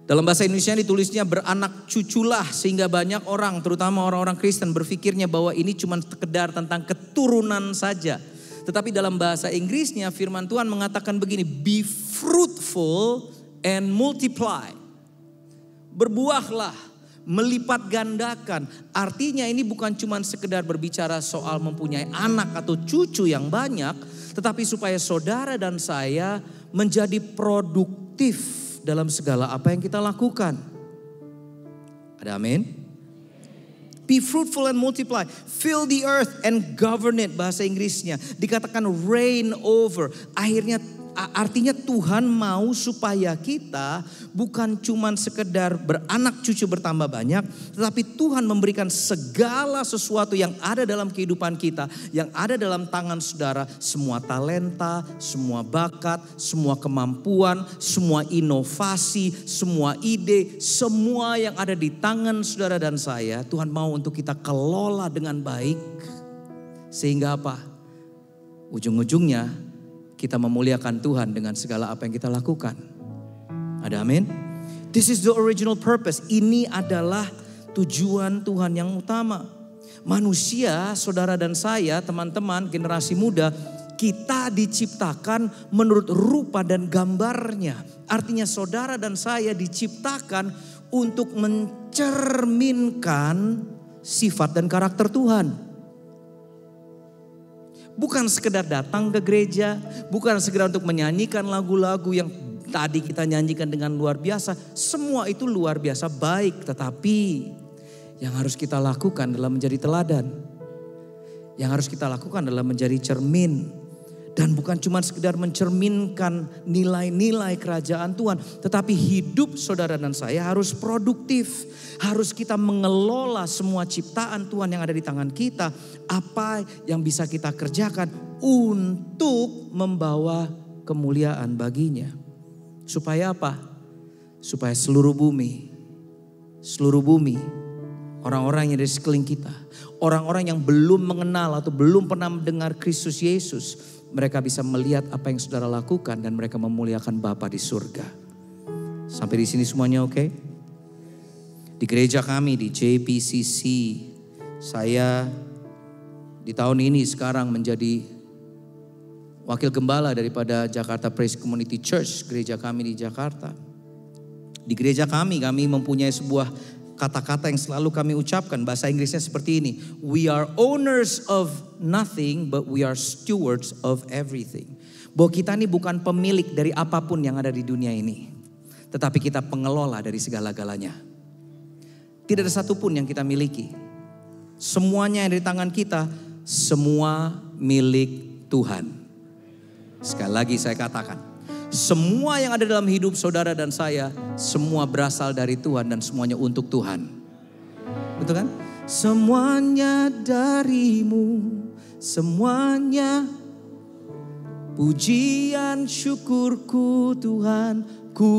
Speaker 3: Dalam bahasa Indonesia ditulisnya beranak cuculah, sehingga banyak orang, terutama orang-orang Kristen, berpikirnya bahwa ini cuma sekedar tentang keturunan saja. Tetapi dalam bahasa Inggrisnya firman Tuhan mengatakan begini, be fruitful and multiply. Berbuahlah, melipat gandakan. Artinya ini bukan cuma sekedar berbicara soal mempunyai anak atau cucu yang banyak, tetapi supaya saudara dan saya menjadi produktif dalam segala apa yang kita lakukan. Ada amin? Be fruitful and multiply. Fill the earth and govern it. Bahasa Inggrisnya dikatakan reign over. Akhirnya artinya Tuhan mau supaya kita bukan cuma sekedar beranak cucu bertambah banyak, tetapi Tuhan memberikan segala sesuatu yang ada dalam kehidupan kita, yang ada dalam tangan saudara, semua talenta, semua bakat, semua kemampuan, semua inovasi, semua ide, semua yang ada di tangan saudara dan saya, Tuhan mau untuk kita kelola dengan baik. Sehingga apa? Ujung-ujungnya kita memuliakan Tuhan dengan segala apa yang kita lakukan. Ada amin? This is the original purpose. Ini adalah tujuan Tuhan yang utama. Manusia, saudara dan saya, teman-teman, generasi muda, kita diciptakan menurut rupa dan gambarnya. Artinya saudara dan saya diciptakan untuk mencerminkan sifat dan karakter Tuhan. Bukan sekedar datang ke gereja, bukan sekedar untuk menyanyikan lagu-lagu yang tadi kita nyanyikan dengan luar biasa. Semua itu luar biasa baik, tetapi yang harus kita lakukan adalah menjadi teladan. Yang harus kita lakukan adalah menjadi cermin. Dan bukan cuma sekedar mencerminkan nilai-nilai kerajaan Tuhan, tetapi hidup saudara dan saya harus produktif. Harus kita mengelola semua ciptaan Tuhan yang ada di tangan kita. Apa yang bisa kita kerjakan untuk membawa kemuliaan baginya. Supaya apa? Supaya seluruh bumi, orang-orang yang ada di sekeliling kita, orang-orang yang belum mengenal atau belum pernah mendengar Kristus Yesus, mereka bisa melihat apa yang saudara lakukan dan mereka memuliakan Bapa di surga. Sampai di sini semuanya oke? Di gereja kami di JPCC, saya di tahun ini sekarang menjadi wakil gembala daripada Jakarta Praise Community Church, gereja kami di Jakarta. Di gereja kami mempunyai sebuah kata-kata yang selalu kami ucapkan, bahasa Inggrisnya seperti ini. We are owners of nothing but we are stewards of everything. Bahwa kita ini bukan pemilik dari apapun yang ada di dunia ini, tetapi kita pengelola dari segala-galanya. Tidak ada satupun yang kita miliki. Semuanya yang ada di tangan kita, semua milik Tuhan. Sekali lagi saya katakan, semua yang ada dalam hidup saudara dan saya, semua berasal dari Tuhan dan semuanya untuk Tuhan. Betul kan? Semuanya darimu, semuanya pujian syukurku Tuhanku.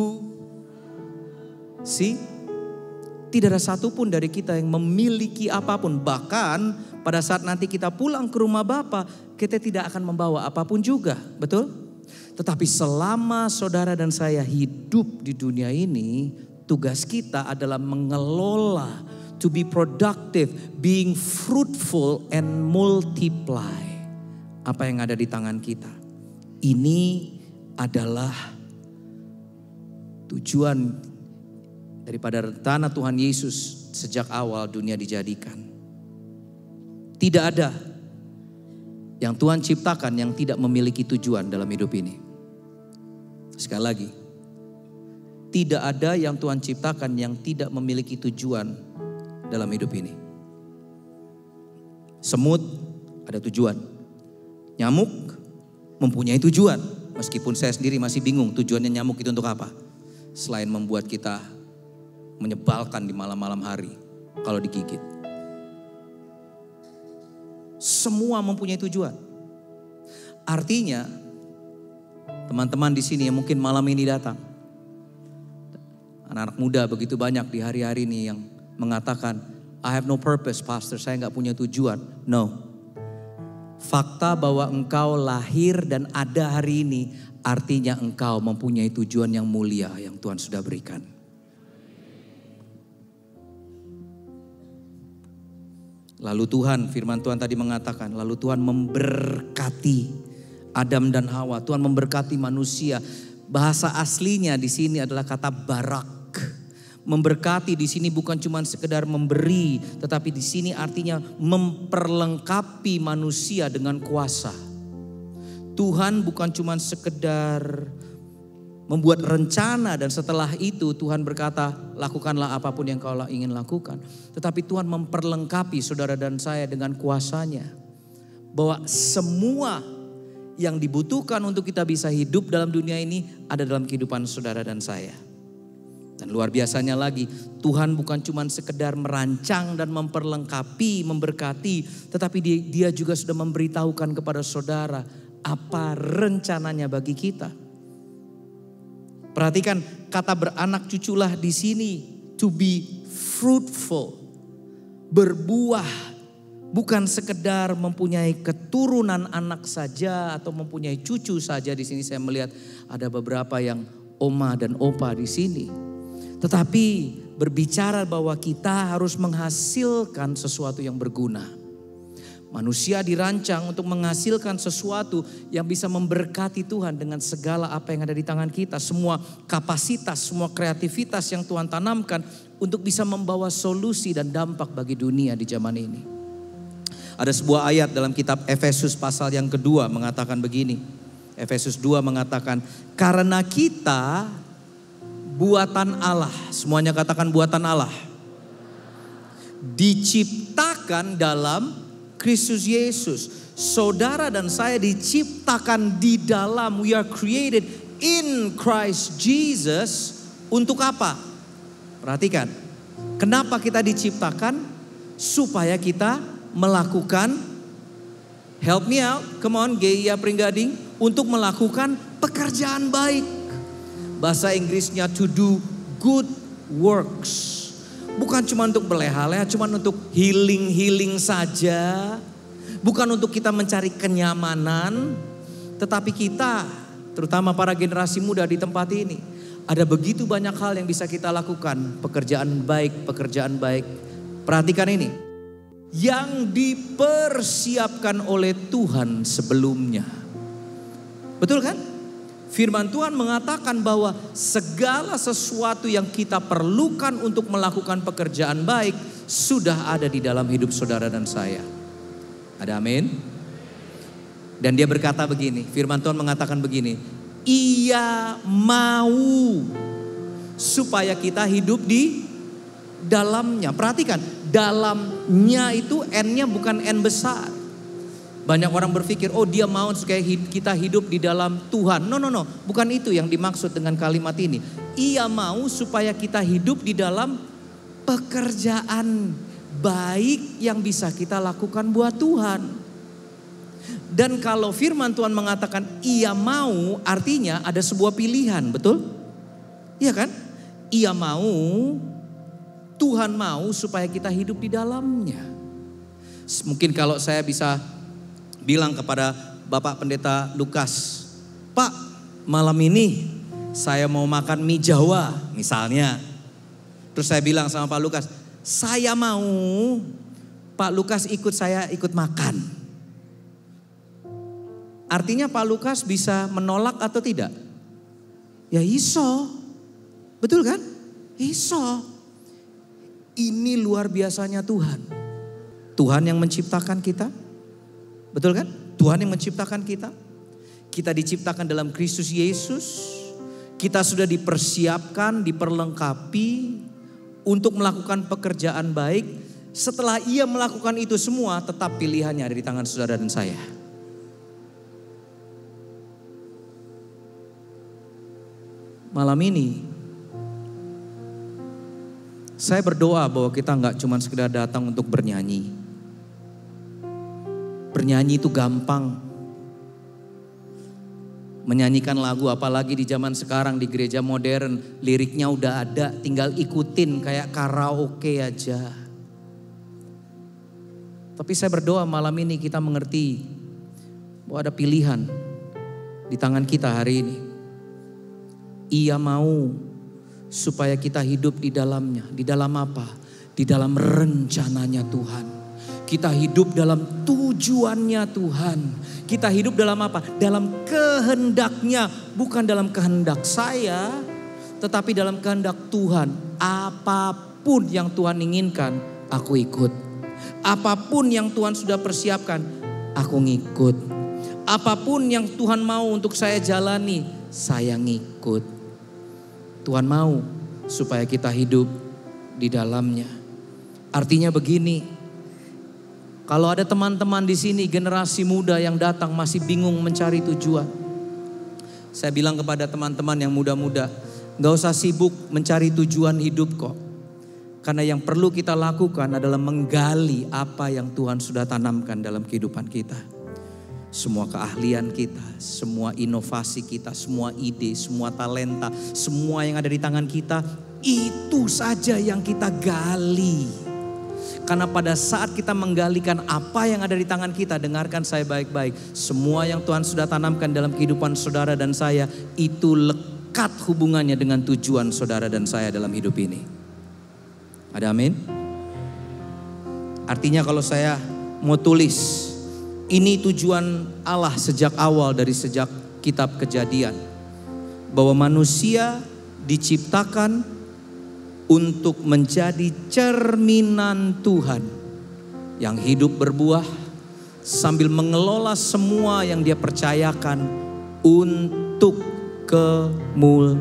Speaker 3: Tidak ada satupun dari kita yang memiliki apapun. Bahkan pada saat nanti kita pulang ke rumah Bapa, kita tidak akan membawa apapun juga. Betul? Tetapi selama saudara dan saya hidup di dunia ini, tugas kita adalah mengelola, to be productive, being fruitful and multiply apa yang ada di tangan kita. Ini adalah tujuan daripada rencana Tuhan Yesus sejak awal dunia dijadikan. Tidak ada yang Tuhan ciptakan yang tidak memiliki tujuan dalam hidup ini. Sekali lagi, tidak ada yang Tuhan ciptakan yang tidak memiliki tujuan dalam hidup ini. Semut ada tujuan. Nyamuk mempunyai tujuan. Meskipun saya sendiri masih bingung tujuannya nyamuk itu untuk apa. Selain membuat kita menyebalkan di malam-malam hari kalau digigit. Semua mempunyai tujuan. Artinya teman-teman di sini yang mungkin malam ini datang, anak-anak muda begitu banyak di hari-hari ini yang mengatakan, I have no purpose, pastor, saya nggak punya tujuan. No. Fakta bahwa engkau lahir dan ada hari ini artinya engkau mempunyai tujuan yang mulia yang Tuhan sudah berikan. Lalu Tuhan, firman Tuhan tadi mengatakan, lalu Tuhan memberkati Adam dan Hawa. Tuhan memberkati manusia. Bahasa aslinya di sini adalah kata barak. Memberkati di sini bukan cuma sekedar memberi, tetapi di sini artinya memperlengkapi manusia dengan kuasa. Tuhan bukan cuma sekedar membuat rencana dan setelah itu Tuhan berkata lakukanlah apapun yang kau ingin lakukan. Tetapi Tuhan memperlengkapi saudara dan saya dengan kuasanya. Bahwa semua yang dibutuhkan untuk kita bisa hidup dalam dunia ini ada dalam kehidupan saudara dan saya. Dan luar biasanya lagi, Tuhan bukan cuma sekedar merancang dan memperlengkapi, memberkati, tetapi dia juga sudah memberitahukan kepada saudara apa rencananya bagi kita. Perhatikan kata beranak cuculah di sini, to be fruitful, berbuah, bukan sekedar mempunyai keturunan anak saja atau mempunyai cucu saja. Di sini saya melihat ada beberapa yang oma dan opa di sini. Tetapi berbicara bahwa kita harus menghasilkan sesuatu yang berguna. Manusia dirancang untuk menghasilkan sesuatu yang bisa memberkati Tuhan dengan segala apa yang ada di tangan kita. Semua kapasitas, semua kreativitas yang Tuhan tanamkan untuk bisa membawa solusi dan dampak bagi dunia di zaman ini. Ada sebuah ayat dalam kitab Efesus pasal yang kedua mengatakan begini. Efesus 2 mengatakan, karena kita buatan Allah. Semuanya katakan buatan Allah. Diciptakan dalam Kristus Yesus. Saudara dan saya diciptakan di dalam, we are created in Christ Jesus. Untuk apa? Perhatikan. Kenapa kita diciptakan? Supaya kita melakukan, help me out, come on Geya Pringgading, untuk melakukan pekerjaan baik. Bahasa Inggrisnya to do good works. Bukan cuma untuk berleha-leha, cuma untuk healing saja. Bukan untuk kita mencari kenyamanan. Tetapi kita, terutama para generasi muda di tempat ini, ada begitu banyak hal yang bisa kita lakukan. Pekerjaan baik. Perhatikan ini. Yang dipersiapkan oleh Tuhan sebelumnya. Betul kan? Firman Tuhan mengatakan bahwa segala sesuatu yang kita perlukan untuk melakukan pekerjaan baik sudah ada di dalam hidup saudara dan saya. Ada amin? Dan dia berkata begini, firman Tuhan mengatakan begini, Ia mau supaya kita hidup di dalamnya. Perhatikan, dalamnya itu N-nya bukan N besar. Banyak orang berpikir, oh dia mau supaya kita hidup di dalam Tuhan. No, bukan itu yang dimaksud dengan kalimat ini. Ia mau supaya kita hidup di dalam pekerjaan baik yang bisa kita lakukan buat Tuhan. Dan kalau firman Tuhan mengatakan ia mau, artinya ada sebuah pilihan, betul? Iya kan? Ia mau, Tuhan mau supaya kita hidup di dalamnya. Mungkin kalau saya bisa bilang kepada Bapak Pendeta Lukas, Pak, malam ini saya mau makan mie Jawa misalnya. Terus saya bilang sama Pak Lukas, saya mau Pak Lukas ikut saya ikut makan. Artinya Pak Lukas bisa menolak atau tidak? Ya iso. Betul kan? Iso. Ini luar biasanya Tuhan. Tuhan yang menciptakan kita. Betul kan? Tuhan yang menciptakan kita. Kita diciptakan dalam Kristus Yesus. Kita sudah dipersiapkan, diperlengkapi untuk melakukan pekerjaan baik. Setelah ia melakukan itu semua, tetap pilihannya ada di tangan saudara dan saya. Malam ini saya berdoa bahwa kita nggak cuma sekedar datang untuk bernyanyi. Bernyanyi itu gampang. Menyanyikan lagu apalagi di zaman sekarang di gereja modern, liriknya udah ada, tinggal ikutin kayak karaoke aja. Tapi saya berdoa malam ini kita mengerti bahwa ada pilihan di tangan kita hari ini. Ia mau supaya kita hidup di dalamnya. Di dalam apa? Di dalam rencananya Tuhan. Kita hidup dalam tujuannya Tuhan. Kita hidup dalam apa? Dalam kehendaknya. Bukan dalam kehendak saya, tetapi dalam kehendak Tuhan. Apapun yang Tuhan inginkan, aku ikut. Apapun yang Tuhan sudah persiapkan, aku ngikut. Apapun yang Tuhan mau untuk saya jalani, saya ngikut. Tuhan mau supaya kita hidup di dalamnya. Artinya begini, kalau ada teman-teman di sini generasi muda yang datang masih bingung mencari tujuan. Saya bilang kepada teman-teman yang muda-muda, gak usah sibuk mencari tujuan hidup kok. Karena yang perlu kita lakukan adalah menggali apa yang Tuhan sudah tanamkan dalam kehidupan kita. Semua keahlian kita, semua inovasi kita, semua ide, semua talenta, semua yang ada di tangan kita, itu saja yang kita gali. Karena pada saat kita menggalikan apa yang ada di tangan kita, dengarkan saya baik-baik. Semua yang Tuhan sudah tanamkan dalam kehidupan saudara dan saya, itu lekat hubungannya dengan tujuan saudara dan saya dalam hidup ini. Ada amin? Artinya kalau saya mau tulis, ini tujuan Allah sejak awal dari sejak kitab Kejadian. Bahwa manusia diciptakan untuk menjadi cerminan Tuhan. Yang hidup berbuah sambil mengelola semua yang dia percayakan untuk kemuliaan.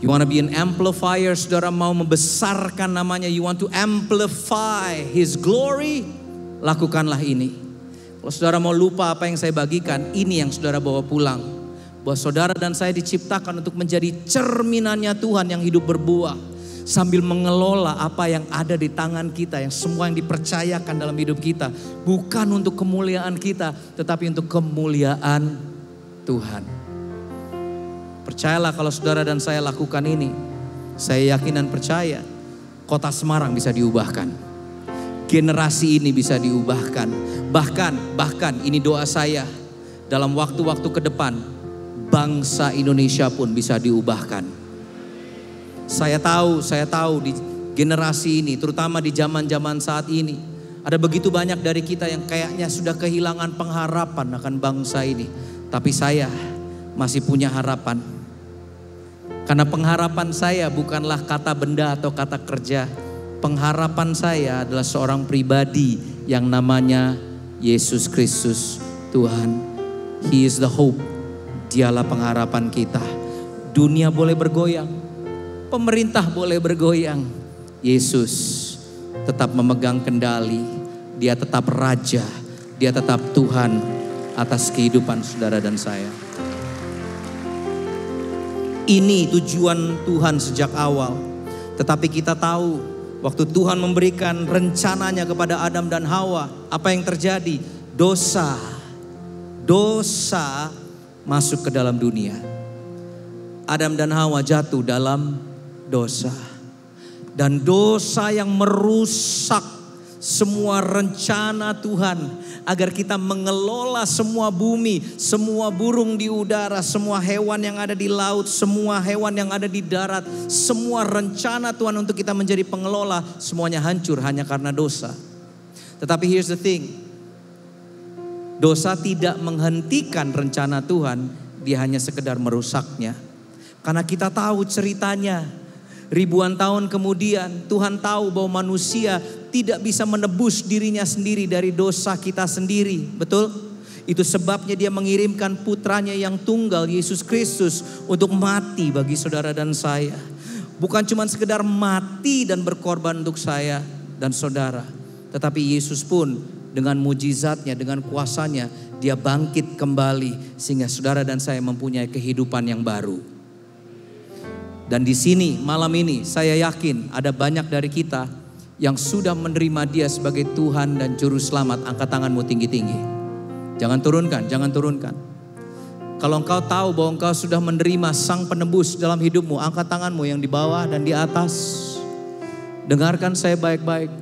Speaker 3: You want to be an amplifier, saudara mau membesarkan namanya, you want to amplify His glory, lakukanlah ini. Kalau saudara mau lupa apa yang saya bagikan, ini yang saudara bawa pulang. Bahwa saudara dan saya diciptakan untuk menjadi cerminannya Tuhan yang hidup berbuah. Sambil mengelola apa yang ada di tangan kita, yang semua yang dipercayakan dalam hidup kita. Bukan untuk kemuliaan kita, tetapi untuk kemuliaan Tuhan. Percayalah kalau saudara dan saya lakukan ini, saya yakin dan percaya kota Semarang bisa diubahkan. Generasi ini bisa diubahkan. Bahkan ini doa saya, dalam waktu-waktu ke depan bangsa Indonesia pun bisa diubahkan. Saya tahu di generasi ini, terutama di zaman-zaman saat ini, ada begitu banyak dari kita yang kayaknya sudah kehilangan pengharapan akan bangsa ini. Tapi saya masih punya harapan. Karena pengharapan saya bukanlah kata benda atau kata kerja. Pengharapan saya adalah seorang pribadi yang namanya Yesus Kristus Tuhan. He is the hope. Dialah pengharapan kita. Dunia boleh bergoyang, pemerintah boleh bergoyang, Yesus tetap memegang kendali. Dia tetap raja, dia tetap Tuhan atas kehidupan saudara dan saya. Ini tujuan Tuhan sejak awal. Tetapi kita tahu Waktu Tuhan memberikan rencananya kepada Adam dan Hawa, apa yang terjadi? Dosa masuk ke dalam dunia. Adam dan Hawa jatuh dalam dosa. Dan dosa yang merusak semua rencana Tuhan agar kita mengelola semua bumi, semua burung di udara, semua hewan yang ada di laut, semua hewan yang ada di darat, semua rencana Tuhan untuk kita menjadi pengelola, semuanya hancur hanya karena dosa. Tetapi here's the thing, dosa tidak menghentikan rencana Tuhan, dia hanya sekedar merusaknya. Karena kita tahu ceritanya, ribuan tahun kemudian Tuhan tahu bahwa manusia tidak bisa menebus dirinya sendiri dari dosa kita sendiri. Betul? Itu sebabnya dia mengirimkan putranya yang tunggal, Yesus Kristus, untuk mati bagi saudara dan saya. Bukan cuma sekedar mati dan berkorban untuk saya dan saudara. Tetapi Yesus pun dengan mujizatnya, dengan kuasanya, dia bangkit kembali. Sehingga saudara dan saya mempunyai kehidupan yang baru. Dan di sini malam ini saya yakin ada banyak dari kita yang sudah menerima dia sebagai Tuhan dan Juru Selamat. Angkat tanganmu tinggi-tinggi. Jangan turunkan, jangan turunkan. Kalau engkau tahu bahwa engkau sudah menerima Sang Penebus dalam hidupmu, angkat tanganmu yang di bawah dan di atas. Dengarkan saya baik-baik.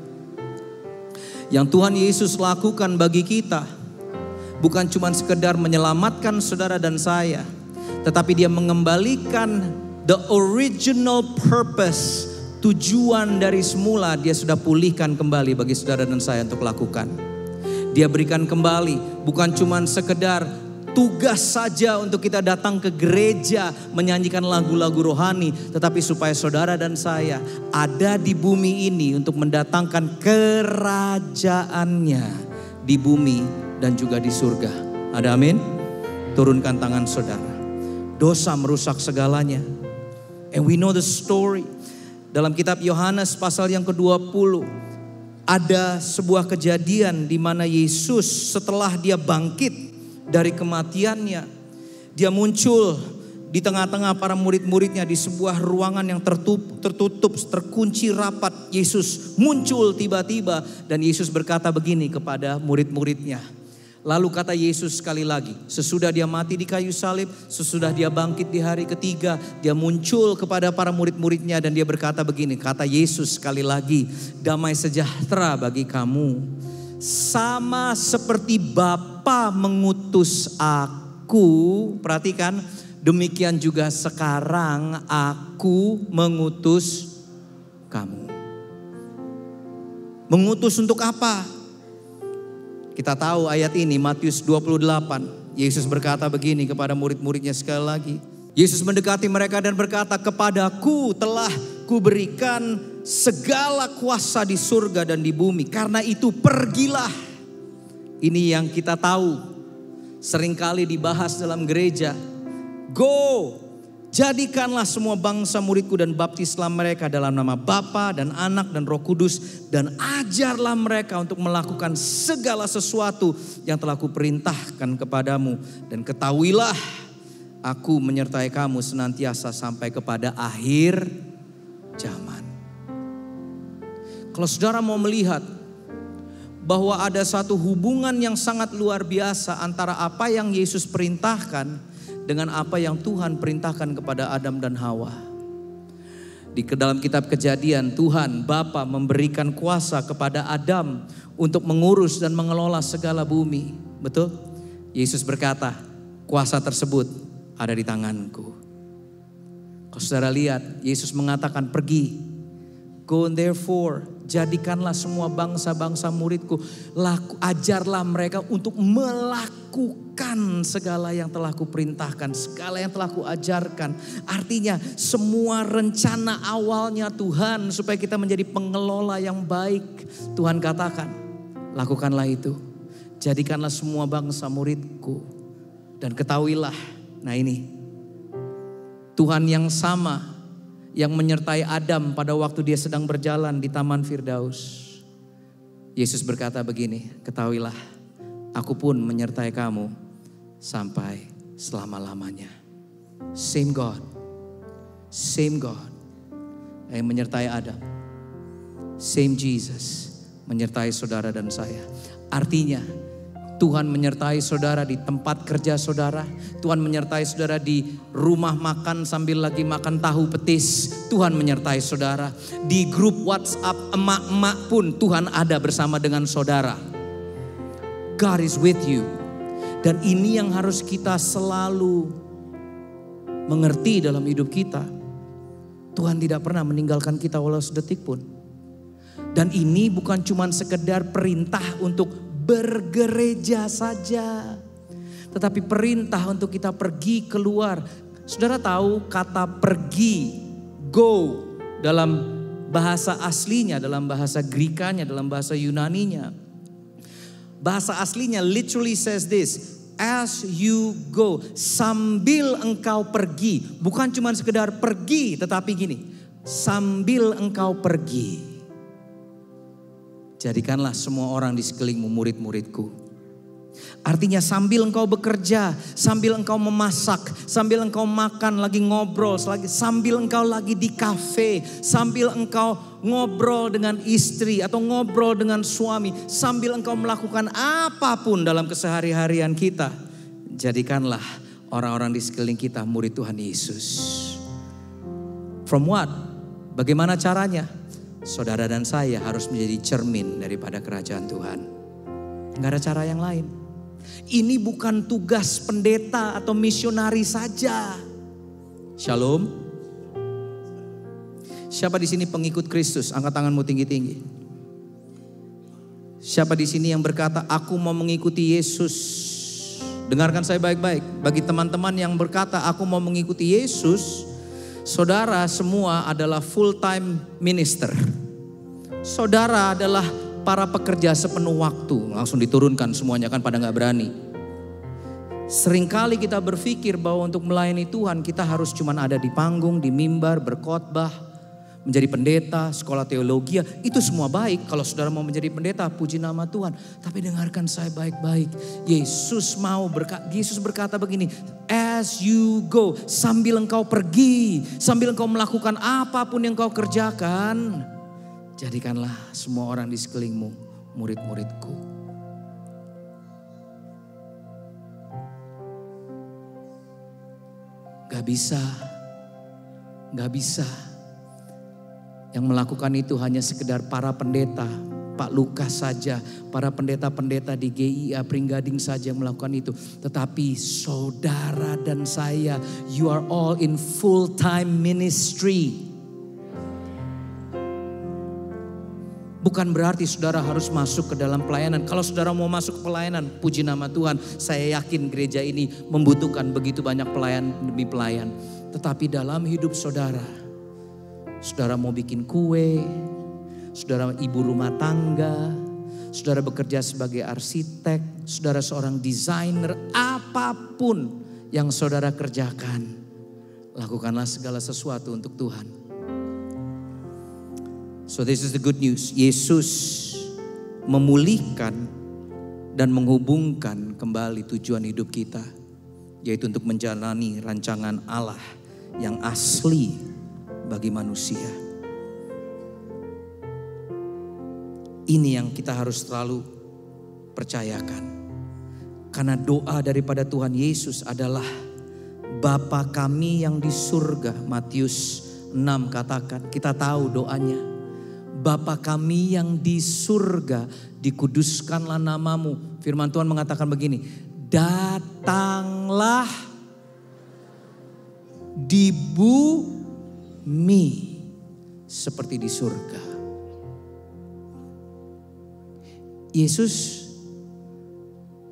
Speaker 3: Yang Tuhan Yesus lakukan bagi kita bukan cuma sekedar menyelamatkan saudara dan saya, tetapi dia mengembalikan the original purpose, tujuan dari semula dia sudah pulihkan kembali bagi saudara dan saya untuk lakukan. Dia berikan kembali bukan cuma sekedar tugas saja untuk kita datang ke gereja menyanyikan lagu-lagu rohani, tetapi supaya saudara dan saya ada di bumi ini untuk mendatangkan kerajaannya di bumi dan juga di surga. Ada amin? Turunkan tangan saudara. Dosa merusak segalanya. And we know the story. Dalam kitab Yohanes pasal yang ke-20 ada sebuah kejadian di mana Yesus setelah dia bangkit dari kematiannya, dia muncul di tengah-tengah para murid-muridnya di sebuah ruangan yang tertutup, terkunci rapat. Yesus muncul tiba-tiba dan Yesus berkata begini kepada murid-muridnya. Lalu kata Yesus sekali lagi, sesudah dia mati di kayu salib, sesudah dia bangkit di hari ketiga, dia muncul kepada para murid-muridnya dan dia berkata begini, kata Yesus sekali lagi, damai sejahtera bagi kamu. Sama seperti Bapa mengutus aku, perhatikan, demikian juga sekarang aku mengutus kamu. Mengutus untuk apa? Kita tahu ayat ini Matius 28. Yesus berkata begini kepada murid-muridnya sekali lagi. Yesus mendekati mereka dan berkata, kepadaku telah kuberikan segala kuasa di surga dan di bumi. Karena itu pergilah. Ini yang kita tahu seringkali dibahas dalam gereja. Go, jadikanlah semua bangsa muridku dan baptislah mereka dalam nama Bapa dan Anak dan Roh Kudus. Dan ajarlah mereka untuk melakukan segala sesuatu yang telah kuperintahkan kepadamu. Dan ketahuilah, aku menyertai kamu senantiasa sampai kepada akhir zaman. Kalau saudara mau melihat bahwa ada satu hubungan yang sangat luar biasa antara apa yang Yesus perintahkan dengan apa yang Tuhan perintahkan kepada Adam dan Hawa. Di dalam kitab Kejadian, Tuhan Bapa memberikan kuasa kepada Adam untuk mengurus dan mengelola segala bumi. Betul? Yesus berkata, kuasa tersebut ada di tanganku. Kalau saudara lihat, Yesus mengatakan pergi. Go and therefore, jadikanlah semua bangsa-bangsa muridku. Ajarlah mereka untuk melakukan segala yang telah kuperintahkan. Segala yang telah kuajarkan. Artinya semua rencana awalnya Tuhan supaya kita menjadi pengelola yang baik. Tuhan katakan, lakukanlah itu. Jadikanlah semua bangsa muridku. Dan ketahuilah, nah ini, Tuhan yang sama yang menyertai Adam pada waktu dia sedang berjalan di Taman Firdaus. Yesus berkata begini, ketahuilah, aku pun menyertai kamu sampai selama-lamanya. Same God yang menyertai Adam. Same Jesus menyertai saudara dan saya. Artinya Tuhan menyertai saudara di tempat kerja saudara. Tuhan menyertai saudara di rumah makan sambil lagi makan tahu petis. Tuhan menyertai saudara. Di grup WhatsApp emak-emak pun Tuhan ada bersama dengan saudara. God is with you. Dan ini yang harus kita selalu mengerti dalam hidup kita. Tuhan tidak pernah meninggalkan kita walau sedetik pun. Dan ini bukan cuma sekedar perintah untuk bergereja saja, tetapi perintah untuk kita pergi keluar. Saudara tahu kata pergi, go, dalam bahasa aslinya, dalam bahasa Grikanya, dalam bahasa Yunaninya. Bahasa aslinya literally says this, as you go, sambil engkau pergi. Bukan cuma sekedar pergi, tetapi gini, sambil engkau pergi. Jadikanlah semua orang di sekelilingmu murid-muridku. Artinya sambil engkau bekerja, sambil engkau memasak, sambil engkau makan, lagi ngobrol, sambil engkau lagi di kafe, sambil engkau ngobrol dengan istri atau ngobrol dengan suami, sambil engkau melakukan apapun dalam kesehari-harian kita, jadikanlah orang-orang di sekeliling kita murid Tuhan Yesus. From what? Bagaimana caranya? Saudara dan saya harus menjadi cermin daripada kerajaan Tuhan. Enggak ada cara yang lain. Ini bukan tugas pendeta atau misionari saja. Shalom. Siapa di sini pengikut Kristus? Angkat tanganmu tinggi-tinggi. Siapa di sini yang berkata, aku mau mengikuti Yesus? Dengarkan saya baik-baik. Bagi teman-teman yang berkata, aku mau mengikuti Yesus, saudara semua adalah full time minister. Saudara adalah para pekerja sepenuh waktu. Langsung diturunkan semuanya, kan pada gak berani. Seringkali kita berpikir bahwa untuk melayani Tuhan kita harus cuman ada di panggung, di mimbar, berkhotbah, menjadi pendeta, sekolah teologi. Itu semua baik. Kalau saudara mau menjadi pendeta, puji nama Tuhan. Tapi dengarkan saya baik-baik. Yesus berkata begini, as you go, sambil engkau pergi, sambil engkau melakukan apapun yang kau kerjakan, jadikanlah semua orang di sekelilingmu murid-muridku. Gak bisa. Yang melakukan itu hanya sekedar para pendeta, Pak Lukas saja, para pendeta-pendeta di GIA Pringgading saja yang melakukan itu. Tetapi saudara dan saya, you are all in full time ministry. Bukan berarti saudara harus masuk ke dalam pelayanan. Kalau saudara mau masuk ke pelayanan, puji nama Tuhan. Saya yakin gereja ini membutuhkan begitu banyak pelayan demi pelayan. Tetapi dalam hidup saudara, saudara mau bikin kue, saudara ibu rumah tangga, saudara bekerja sebagai arsitek, saudara seorang desainer, apapun yang saudara kerjakan, lakukanlah segala sesuatu untuk Tuhan. So this is the good news. Yesus memulihkan dan menghubungkan kembali tujuan hidup kita, yaitu untuk menjalani rancangan Allah yang asli bagi manusia. Ini yang kita harus selalu percayakan. Karena doa daripada Tuhan Yesus adalah Bapa kami yang di surga. Matius 6 katakan, kita tahu doanya. Bapa kami yang di surga, dikuduskanlah namamu. Firman Tuhan mengatakan begini, datanglah di bumi seperti di surga. Yesus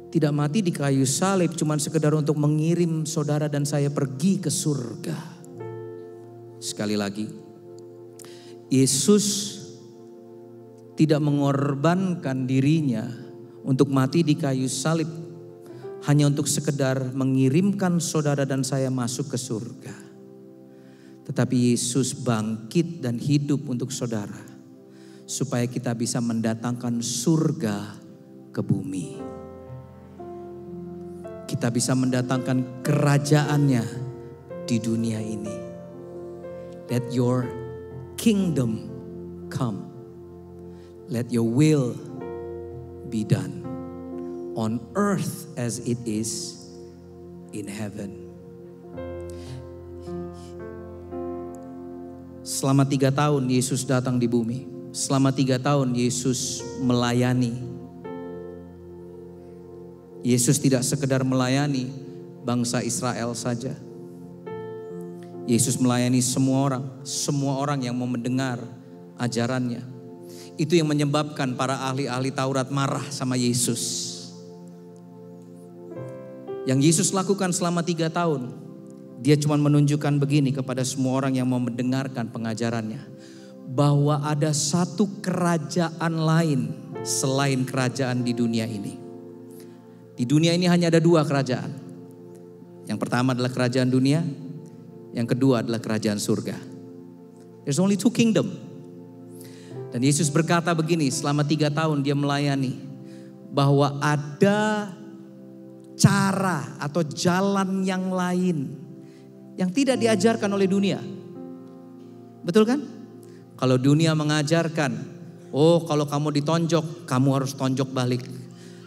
Speaker 3: tidak mati di kayu salib cuma sekedar untuk mengirim saudara dan saya pergi ke surga. Sekali lagi, Yesus tidak mengorbankan dirinya untuk mati di kayu salib hanya untuk sekedar mengirimkan saudara dan saya masuk ke surga. Tetapi Yesus bangkit dan hidup untuk saudara, supaya kita bisa mendatangkan surga ke bumi. Kita bisa mendatangkan kerajaannya di dunia ini. Let your kingdom come. Let your will be done on earth as it is in heaven. Selama 3 tahun Yesus datang di bumi. Selama 3 tahun Yesus melayani. Yesus tidak sekedar melayani bangsa Israel saja. Yesus melayani semua orang yang mau mendengar ajarannya. Itu yang menyebabkan para ahli-ahli Taurat marah sama Yesus. Yang Yesus lakukan selama 3 tahun, dia cuma menunjukkan begini kepada semua orang yang mau mendengarkan pengajarannya. Bahwa ada satu kerajaan lain selain kerajaan di dunia ini. Di dunia ini hanya ada 2 kerajaan. Yang pertama adalah kerajaan dunia, yang kedua adalah kerajaan surga. There's only 2 kingdom. Dan Yesus berkata begini, selama 3 tahun dia melayani, bahwa ada cara atau jalan yang lain yang tidak diajarkan oleh dunia. Betul kan? Kalau dunia mengajarkan, oh kalau kamu ditonjok, kamu harus tonjok balik.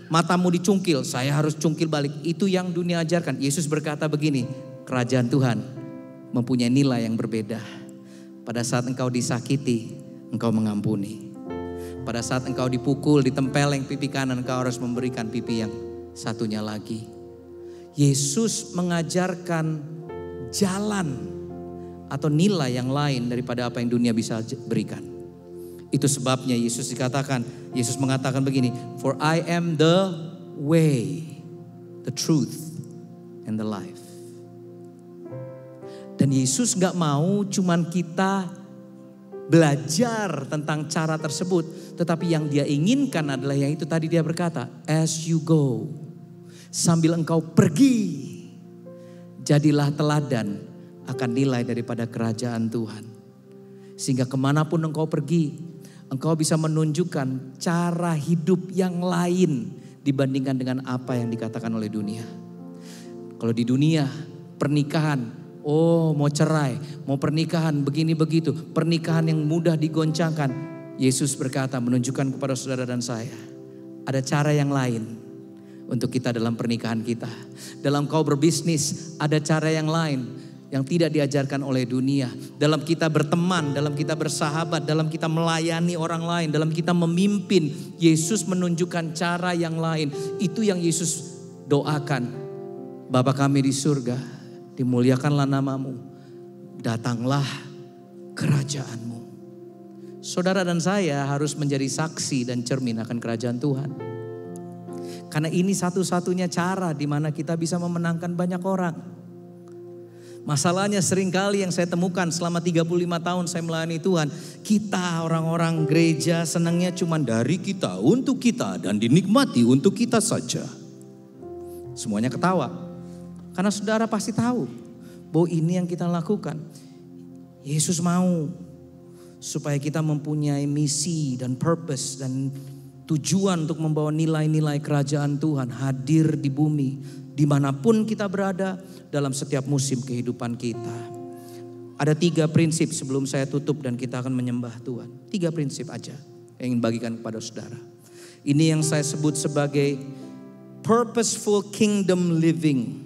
Speaker 3: Matamu dicungkil, saya harus cungkil balik. Itu yang dunia ajarkan. Yesus berkata begini, kerajaan Tuhan mempunyai nilai yang berbeda. Pada saat engkau disakiti, engkau mengampuni. Pada saat engkau dipukul, ditempeleng pipi kanan, engkau harus memberikan pipi yang satunya lagi. Yesus mengajarkan jalan atau nilai yang lain daripada apa yang dunia bisa berikan. Itu sebabnya Yesus mengatakan begini, for I am the way, the truth, and the life. Dan Yesus gak mau cuman kita belajar tentang cara tersebut, tetapi yang dia inginkan adalah yang itu tadi dia berkata, as you go, sambil engkau pergi, jadilah teladan akan nilai daripada kerajaan Tuhan. Sehingga kemanapun engkau pergi, engkau bisa menunjukkan cara hidup yang lain dibandingkan dengan apa yang dikatakan oleh dunia. Kalau di dunia pernikahan, oh mau cerai, mau pernikahan begini begitu, pernikahan yang mudah digoncangkan. Yesus berkata, menunjukkan kepada saudara dan saya, ada cara yang lain untuk kita dalam pernikahan kita. Dalam kau berbisnis, ada cara yang lain yang tidak diajarkan oleh dunia. Dalam kita berteman, dalam kita bersahabat, dalam kita melayani orang lain, dalam kita memimpin, Yesus menunjukkan cara yang lain. Itu yang Yesus doakan. Bapa kami di surga, dimuliakanlah namamu, datanglah kerajaanmu. Saudara dan saya harus menjadi saksi dan cermin akan kerajaan Tuhan. Karena ini satu-satunya cara di mana kita bisa memenangkan banyak orang. Masalahnya seringkali yang saya temukan selama 35 tahun saya melayani Tuhan, kita orang-orang gereja senangnya cuma dari kita, untuk kita, dan dinikmati untuk kita saja. Semuanya ketawa. Karena saudara pasti tahu bahwa ini yang kita lakukan. Yesus mau supaya kita mempunyai misi dan purpose dan tujuan untuk membawa nilai-nilai kerajaan Tuhan hadir di bumi. Dimanapun kita berada dalam setiap musim kehidupan kita. Ada 3 prinsip sebelum saya tutup dan kita akan menyembah Tuhan. 3 prinsip aja yang ingin bagikan kepada saudara. Ini yang saya sebut sebagai purposeful kingdom living.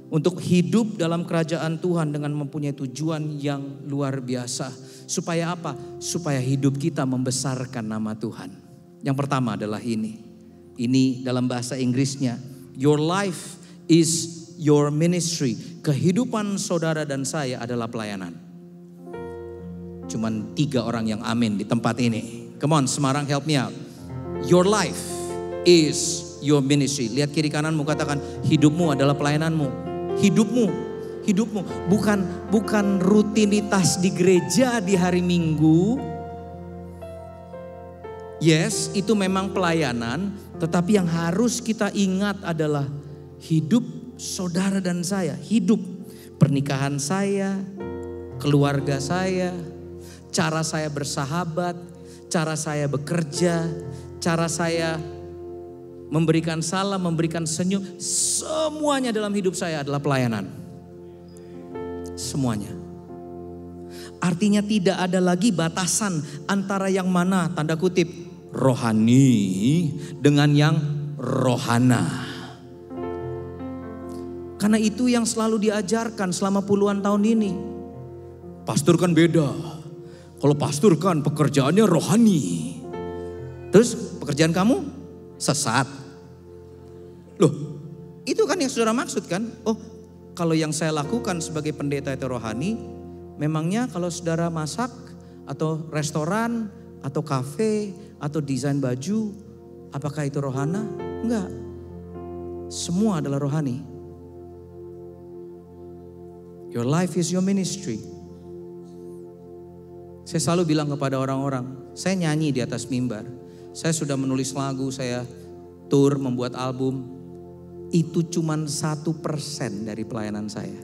Speaker 3: Untuk hidup dalam kerajaan Tuhan dengan mempunyai tujuan yang luar biasa. Supaya apa? Supaya hidup kita membesarkan nama Tuhan. Yang pertama adalah ini. Ini dalam bahasa Inggrisnya, your life is your ministry. Kehidupan saudara dan saya adalah pelayanan. Cuman 3 orang yang amin di tempat ini. Come on, Semarang, help me out. Your life is your ministry. Lihat kiri kananmu, katakan hidupmu adalah pelayananmu. Hidupmu bukan rutinitas di gereja di hari Minggu. Yes, itu memang pelayanan, tetapi yang harus kita ingat adalah hidup saudara dan saya, hidup pernikahan saya, keluarga saya, cara saya bersahabat, cara saya bekerja, cara saya memberikan salam, memberikan senyum, semuanya dalam hidup saya adalah pelayanan. Semuanya. Artinya tidak ada lagi batasan antara yang mana, tanda kutip, rohani dengan yang rohana. Karena itu yang selalu diajarkan selama puluhan tahun ini. Pastor kan beda. Kalau pastor kan pekerjaannya rohani. Terus pekerjaan kamu sesat. Loh, itu kan yang saudara maksud kan? Oh, kalau yang saya lakukan sebagai pendeta itu rohani, memangnya kalau saudara masak atau restoran atau kafe atau desain baju, apakah itu rohana? Enggak. Semua adalah rohani. Your life is your ministry. Saya selalu bilang kepada orang-orang, saya nyanyi di atas mimbar. Saya sudah menulis lagu, saya tour, membuat album. Itu cuman 1% dari pelayanan saya.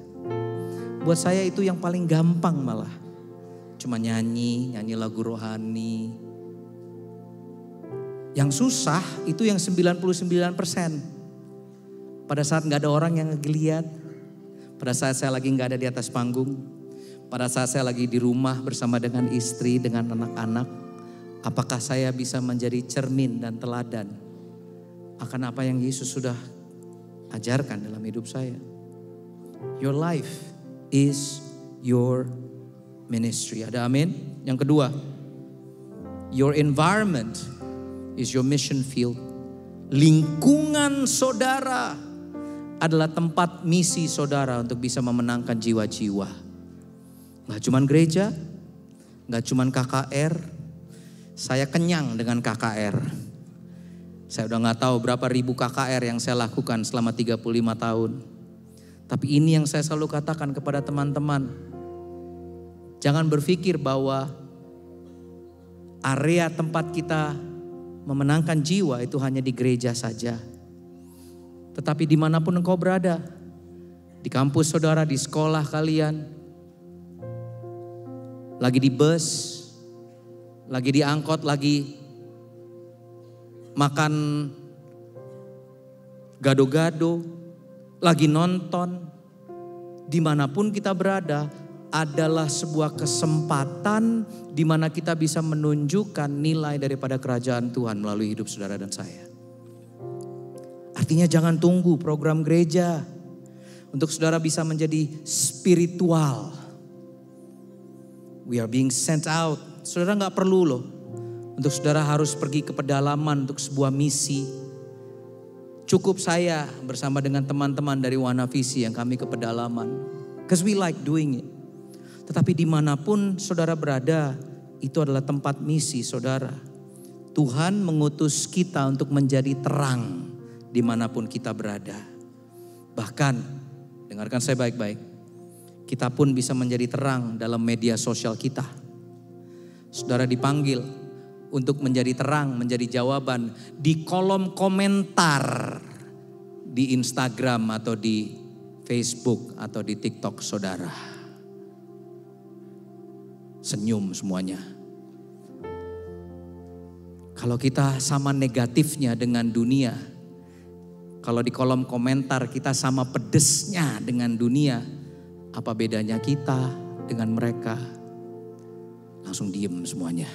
Speaker 3: Buat saya itu yang paling gampang malah. Cuma nyanyi lagu rohani. Yang susah itu yang 99%. Pada saat gak ada orang yang ngeliat. Pada saat saya lagi gak ada di atas panggung. Pada saat saya lagi di rumah bersama dengan istri, dengan anak-anak. Apakah saya bisa menjadi cermin dan teladan akan apa yang Yesus sudah ajarkan dalam hidup saya? Your life is your ministry. Ada amin? Yang kedua, your environment is your mission field. Lingkungan saudara adalah tempat misi saudara untuk bisa memenangkan jiwa-jiwa. Gak cuman gereja, gak cuman KKR. Saya kenyang dengan KKR. Saya udah gak tahu berapa ribu KKR yang saya lakukan selama 35 tahun. Tapi ini yang saya selalu katakan kepada teman-teman. Jangan berpikir bahwa area tempat kita memenangkan jiwa itu hanya di gereja saja. Tetapi dimanapun engkau berada, di kampus saudara, di sekolah kalian, lagi di bus, lagi di angkot, lagi makan gado-gado, lagi nonton, dimanapun kita berada adalah sebuah kesempatan di mana kita bisa menunjukkan nilai daripada kerajaan Tuhan melalui hidup saudara dan saya. Artinya jangan tunggu program gereja untuk saudara bisa menjadi spiritual. We are being sent out. Saudara gak perlu loh untuk saudara harus pergi ke pedalaman untuk sebuah misi. Cukup saya bersama dengan teman-teman dari Wana Visi yang kami ke pedalaman. Because we like doing it. Tetapi dimanapun saudara berada, itu adalah tempat misi saudara. Tuhan mengutus kita untuk menjadi terang dimanapun kita berada. Bahkan, dengarkan saya baik-baik, kita pun bisa menjadi terang dalam media sosial kita. Saudara dipanggil untuk menjadi terang, menjadi jawaban di kolom komentar di Instagram atau di Facebook atau di TikTok saudara. Senyum semuanya. Kalau kita sama negatifnya dengan dunia, kalau di kolom komentar kita sama pedesnya dengan dunia, apa bedanya kita dengan mereka? Langsung diem semuanya.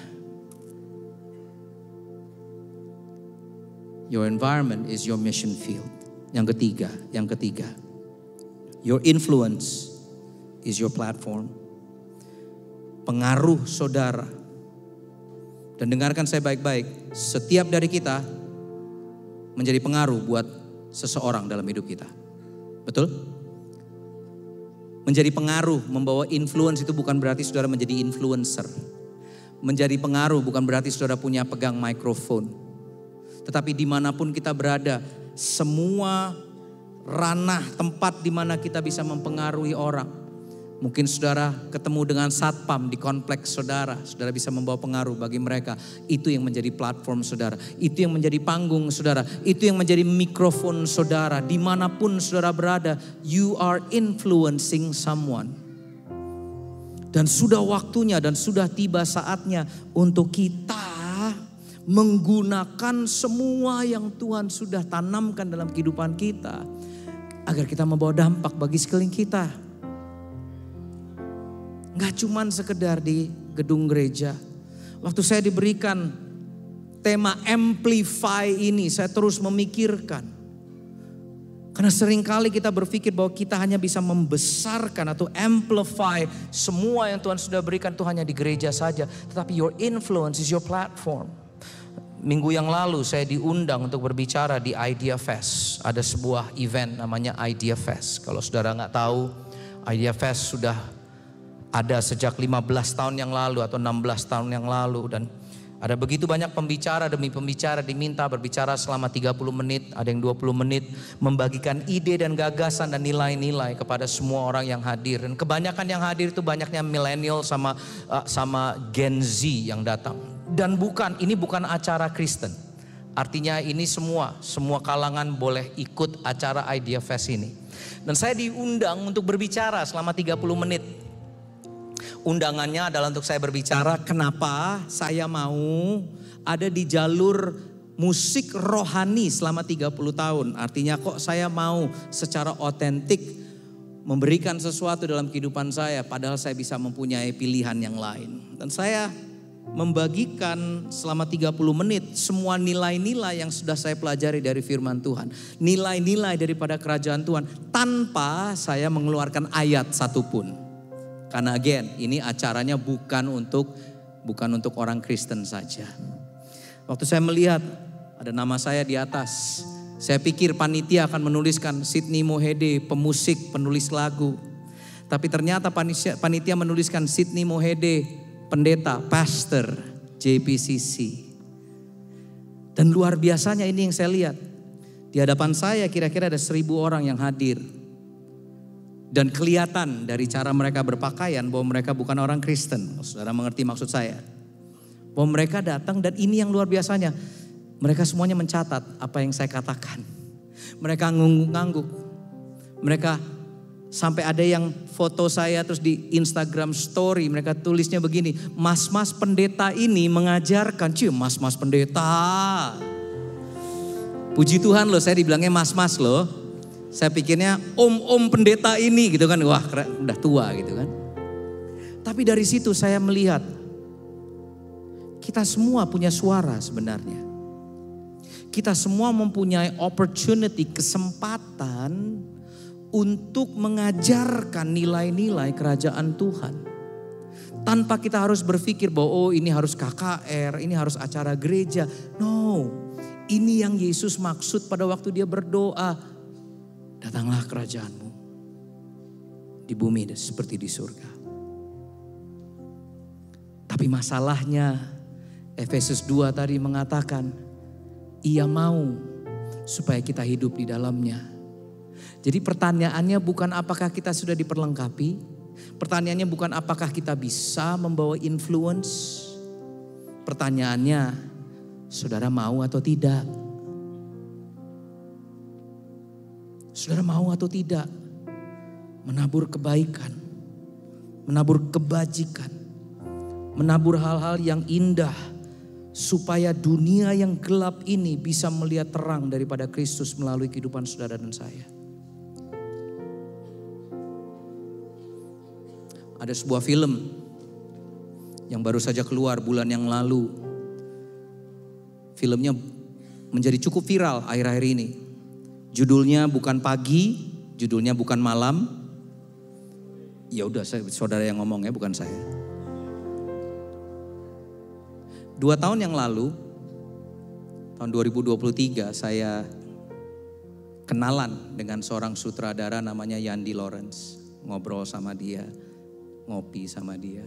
Speaker 3: Your environment is your mission field. Yang ketiga, your influence is your platform. Pengaruh saudara. Dan dengarkan saya baik-baik, setiap dari kita menjadi pengaruh buat seseorang dalam hidup kita. Betul? Menjadi pengaruh, membawa influence itu bukan berarti saudara menjadi influencer. Menjadi pengaruh bukan berarti saudara punya pegang mikrofon. Tetapi dimanapun kita berada, semua ranah tempat dimana kita bisa mempengaruhi orang. Mungkin saudara ketemu dengan satpam di kompleks saudara. Saudara bisa membawa pengaruh bagi mereka. Itu yang menjadi platform saudara. Itu yang menjadi panggung saudara. Itu yang menjadi mikrofon saudara. Dimanapun saudara berada, you are influencing someone. Dan sudah waktunya dan sudah tiba saatnya untuk kita menggunakan semua yang Tuhan sudah tanamkan dalam kehidupan kita. Agar kita membawa dampak bagi sekeliling kita. Gak cuman sekedar di gedung gereja. Waktu saya diberikan tema amplify ini saya terus memikirkan. Karena seringkali kita berpikir bahwa kita hanya bisa membesarkan atau amplify semua yang Tuhan sudah berikan itu hanya di gereja saja. Tetapi your influence is your platform. Minggu yang lalu saya diundang untuk berbicara di Idea Fest. Ada sebuah event namanya Idea Fest. Kalau saudara nggak tahu, Idea Fest sudah ada sejak 15 tahun yang lalu atau 16 tahun yang lalu. Dan ada begitu banyak pembicara demi pembicara diminta berbicara selama 30 menit, ada yang 20 menit. Membagikan ide dan gagasan dan nilai-nilai kepada semua orang yang hadir. Dan kebanyakan yang hadir itu banyaknya milenial sama Gen Z yang datang. Dan ini bukan acara Kristen. Artinya ini semua kalangan boleh ikut acara Idea Fest ini. Dan saya diundang untuk berbicara selama 30 menit. Undangannya adalah untuk saya berbicara kenapa saya mau ada di jalur musik rohani selama 30 tahun. Artinya kok saya mau secara otentik memberikan sesuatu dalam kehidupan saya padahal saya bisa mempunyai pilihan yang lain. Dan saya membagikan selama 30 menit semua nilai-nilai yang sudah saya pelajari dari firman Tuhan. Nilai-nilai daripada kerajaan Tuhan tanpa saya mengeluarkan ayat satupun. Karena again, ini acaranya bukan untuk orang Kristen saja. Waktu saya melihat ada nama saya di atas, saya pikir panitia akan menuliskan Sidney Mohede, pemusik, penulis lagu. Tapi ternyata panitia menuliskan Sidney Mohede, pendeta, pastor, JPCC. Dan luar biasanya ini yang saya lihat. Di hadapan saya kira-kira ada 1.000 orang yang hadir. Dan kelihatan dari cara mereka berpakaian bahwa mereka bukan orang Kristen. Saudara mengerti maksud saya? Bahwa mereka datang dan ini yang luar biasanya. Mereka semuanya mencatat apa yang saya katakan. Mereka ngangguk-ngangguk. Mereka sampai ada yang foto saya terus di Instagram story. Mereka tulisnya begini. Mas-mas pendeta ini mengajarkan. Mas-mas pendeta. Puji Tuhan loh, saya dibilangnya mas-mas loh. Saya pikirnya om-om pendeta ini gitu kan. Wah udah tua gitu kan. Tapi dari situ saya melihat. Kita semua punya suara sebenarnya. Kita semua mempunyai opportunity, kesempatan untuk mengajarkan nilai-nilai kerajaan Tuhan. Tanpa kita harus berpikir bahwa ini harus KKR, ini harus acara gereja. No, ini yang Yesus maksud pada waktu dia berdoa. Datanglah kerajaanmu di bumi seperti di surga. Tapi masalahnya Efesus 2 tadi mengatakan ia mau supaya kita hidup di dalamnya. Jadi pertanyaannya bukan apakah kita sudah diperlengkapi. Pertanyaannya bukan apakah kita bisa membawa influence. Pertanyaannya, saudara mau atau tidak? Saudara mau atau tidak menabur kebaikan, menabur kebajikan, menabur hal-hal yang indah supaya dunia yang gelap ini bisa melihat terang daripada Kristus melalui kehidupan saudara dan saya. Ada sebuah film yang baru saja keluar bulan yang lalu. Filmnya menjadi cukup viral akhir-akhir ini. Judulnya bukan pagi, judulnya bukan malam. Ya udah, saudara yang ngomong ya, bukan saya. 2 tahun yang lalu, tahun 2023, saya kenalan dengan seorang sutradara namanya Yandi Lawrence. Ngobrol sama dia, ngopi sama dia.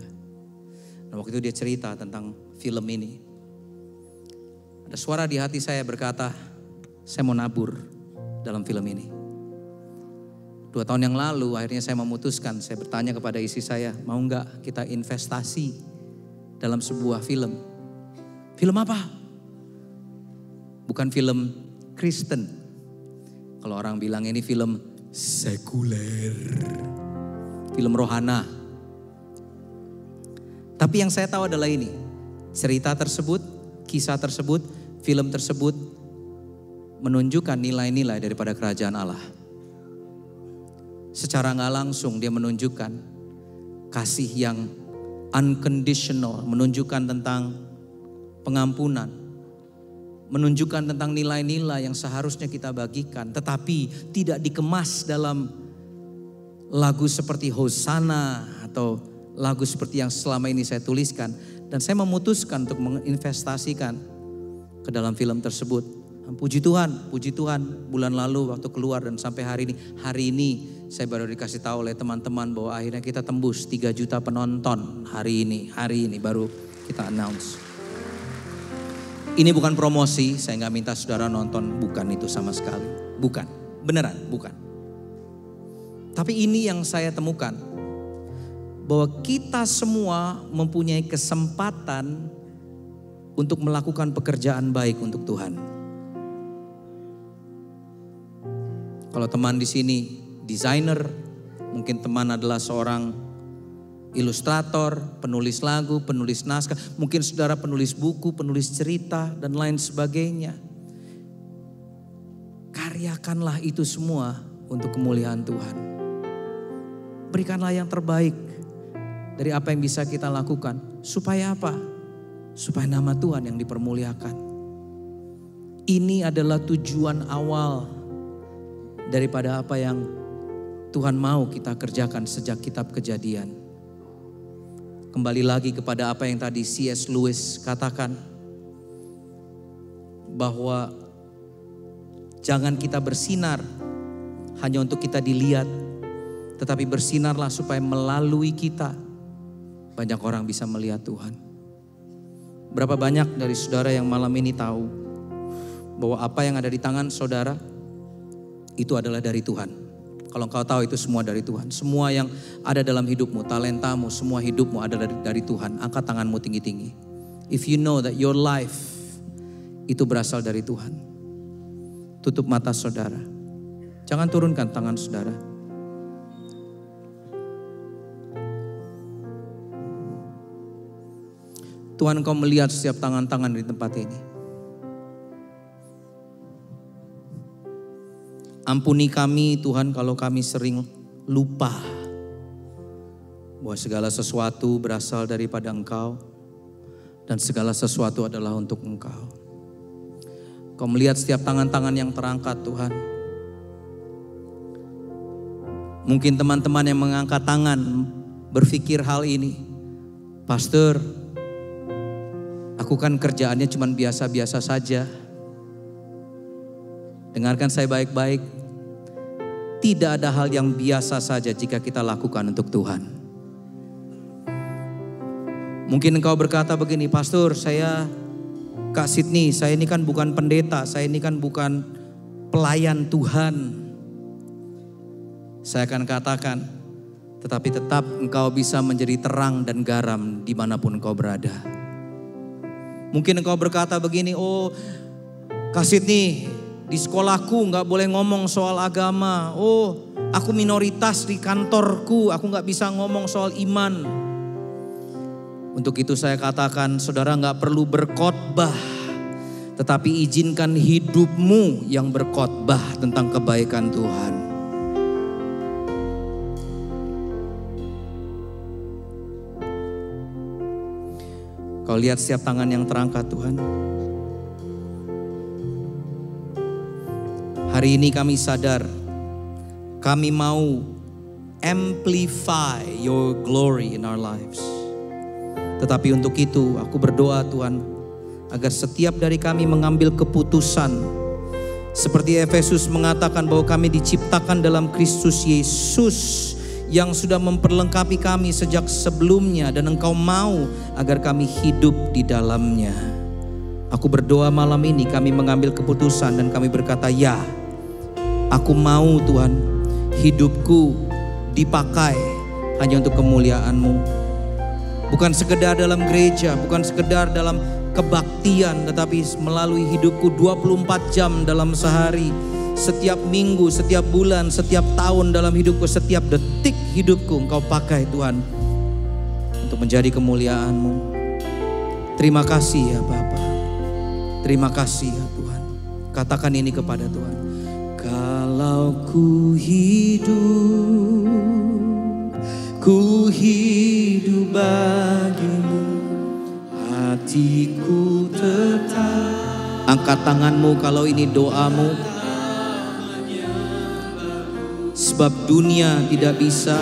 Speaker 3: Nah, waktu itu dia cerita tentang film ini. Ada suara di hati saya berkata, saya mau nabur dalam film ini. 2 tahun yang lalu akhirnya saya memutuskan, saya bertanya kepada istri saya, mau gak kita investasi dalam sebuah film. Film apa? Bukan film Kristen. Kalau orang bilang ini film sekuler. Film rohana. Tapi yang saya tahu adalah ini. Cerita tersebut, kisah tersebut, film tersebut menunjukkan nilai-nilai daripada kerajaan Allah. Secara gak langsung dia menunjukkan kasih yang unconditional, menunjukkan tentang pengampunan, menunjukkan tentang nilai-nilai yang seharusnya kita bagikan, tetapi tidak dikemas dalam lagu seperti Hosana atau lagu seperti yang selama ini saya tuliskan. Dan saya memutuskan untuk menginvestasikan ke dalam film tersebut. Puji Tuhan bulan lalu waktu keluar dan sampai hari ini saya baru dikasih tahu oleh teman-teman bahwa akhirnya kita tembus 3 juta penonton hari ini baru kita announce. Ini bukan promosi, saya nggak minta saudara nonton, bukan itu sama sekali. Bukan, beneran bukan. Tapi ini yang saya temukan, bahwa kita semua mempunyai kesempatan untuk melakukan pekerjaan baik untuk Tuhan. Kalau teman di sini desainer, mungkin teman adalah seorang ilustrator, penulis lagu, penulis naskah, mungkin saudara penulis buku, penulis cerita dan lain sebagainya. Karyakanlah itu semua untuk kemuliaan Tuhan. Berikanlah yang terbaik dari apa yang bisa kita lakukan. Supaya apa? Supaya nama Tuhan yang dipermuliakan. Ini adalah tujuan awal daripada apa yang Tuhan mau kita kerjakan sejak kitab Kejadian. Kembali lagi kepada apa yang tadi C.S. Lewis katakan, bahwa jangan kita bersinar hanya untuk kita dilihat, tetapi bersinarlah supaya melalui kita banyak orang bisa melihat Tuhan. Berapa banyak dari saudara yang malam ini tahu bahwa apa yang ada di tangan saudara itu adalah dari Tuhan. Kalau engkau tahu itu semua dari Tuhan. Semua yang ada dalam hidupmu, talentamu, semua hidupmu adalah dari Tuhan. Angkat tanganmu tinggi-tinggi. If you know that your life itu berasal dari Tuhan. Tutup mata saudara. Jangan turunkan tangan saudara. Tuhan, Engkau melihat setiap tangan-tangan di tempat ini. Ampuni kami Tuhan kalau kami sering lupa bahwa segala sesuatu berasal daripada Engkau dan segala sesuatu adalah untuk Engkau. Kau melihat setiap tangan-tangan yang terangkat Tuhan. Mungkin teman-teman yang mengangkat tangan berpikir hal ini. Pastor, aku kan kerjaannya cuma biasa-biasa saja. Dengarkan saya baik-baik. Tidak ada hal yang biasa saja jika kita lakukan untuk Tuhan. Mungkin engkau berkata begini, Pastor, Kak Sydney, saya ini kan bukan pendeta, saya ini kan bukan pelayan Tuhan. Saya akan katakan, tetapi tetap engkau bisa menjadi terang dan garam dimanapun engkau berada. Mungkin engkau berkata begini, oh Kak Sydney, di sekolahku gak boleh ngomong soal agama. Oh, aku minoritas di kantorku, aku gak bisa ngomong soal iman. Untuk itu saya katakan, saudara gak perlu berkhotbah, tetapi izinkan hidupmu yang berkhotbah tentang kebaikan Tuhan. Kau lihat setiap tangan yang terangkat Tuhan. Hari ini kami sadar, kami mau amplify your glory in our lives. Tetapi untuk itu aku berdoa Tuhan, agar setiap dari kami mengambil keputusan. Seperti Efesus mengatakan bahwa kami diciptakan dalam Kristus Yesus yang sudah memperlengkapi kami sejak sebelumnya. Dan Engkau mau agar kami hidup di dalamnya. Aku berdoa malam ini kami mengambil keputusan dan kami berkata, ya, aku mau Tuhan, hidupku dipakai hanya untuk kemuliaan-Mu. Bukan sekedar dalam gereja, bukan sekedar dalam kebaktian, tetapi melalui hidupku 24 jam dalam sehari. Setiap minggu, setiap bulan, setiap tahun dalam hidupku, setiap detik hidupku Engkau pakai Tuhan untuk menjadi kemuliaan-Mu. Terima kasih ya Bapa. Terima kasih ya Tuhan. Katakan ini kepada Tuhan. Kalau ku hidup bagimu, hatiku tetap Angkat tanganmu kalau ini doamu. Sebab dunia tidak bisa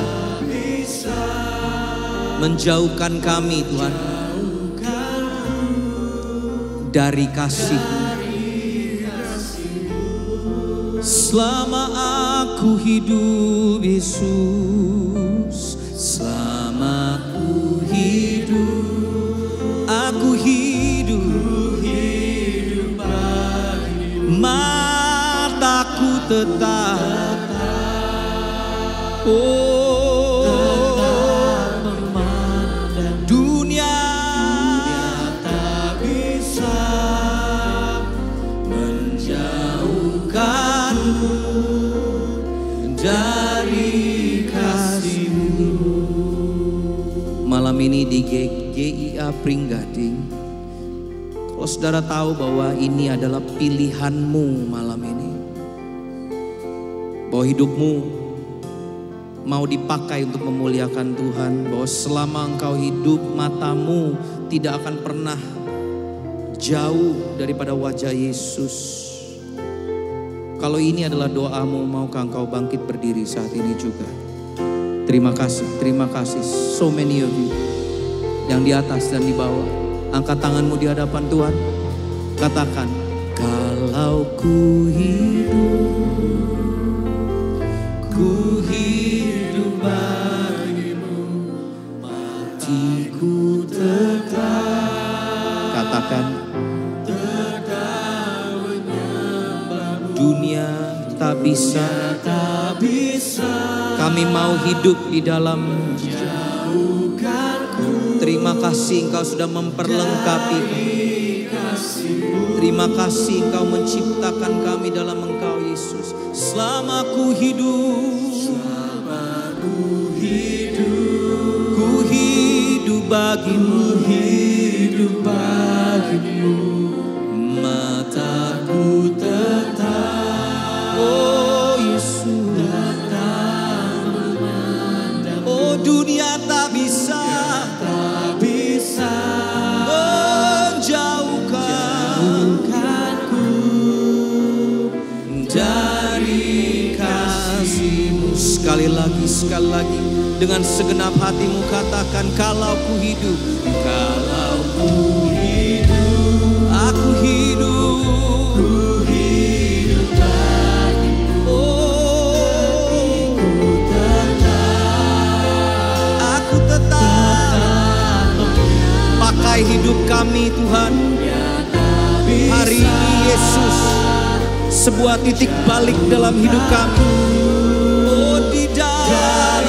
Speaker 3: menjauhkan kami Tuhan dari kasih. Selama aku hidup Yesus, selama aku hidup mataku tetap memandang dunia tak bisa menjauhkanku dari kasih-Mu. Malam ini di GIA Pringgading, kalau saudara tahu bahwa ini adalah pilihanmu malam ini, bahwa hidupmu mau dipakai untuk memuliakan Tuhan, bahwa selama engkau hidup matamu tidak akan pernah jauh daripada wajah Yesus. Kalau ini adalah doamu, maukah engkau bangkit berdiri saat ini juga? Terima kasih, so many of you yang di atas dan di bawah. Angkat tanganmu di hadapan Tuhan, katakan, kalau ku hidup bagimu, matiku tetap. Katakan, dunia tak bisa, kami mau hidup di dalam. Terima kasih Engkau sudah memperlengkapi kami. Terima kasih Engkau menciptakan kami dalam Engkau Yesus. Selama ku hidup bagimu, mataku tetap, oh Yesus, tetap memandang. Oh dunia tak bisa menjauhkanku dari kasih-Mu. Sekali lagi dengan segenap hatimu katakan, kalau ku hidup, aku hidup bagimu. Oh, aku tetap pakai hidup kami Tuhan. Hari ini Yesus, sebuah titik balik dalam hidup kami. Oh di dalam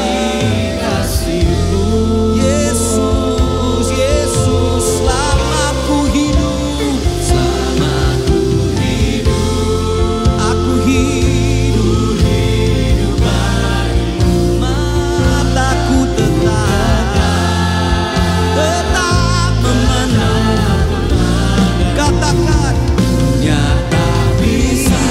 Speaker 3: kasih-Mu Yesus, selama ku hidup, aku hidup bagimu, mataku tetap memandang. Katakan, nyata bisa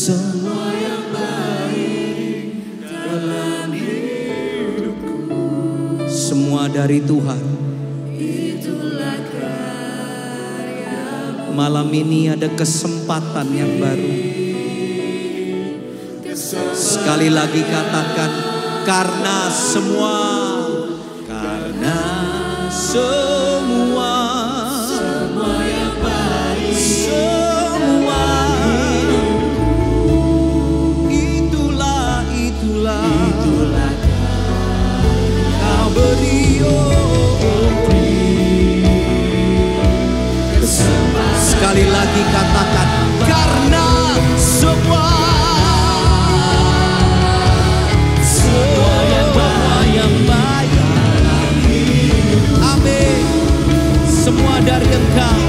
Speaker 3: semua yang baik dalam hidupku. Semua dari Tuhan. Itulah karya. Malam ini ada kesempatan yang baru. Sekali lagi katakan, karena semua yang baik, semua itulah kau beri. Sekali lagi katakan, karena semua yang baik. Amin. Semua dari Engkau,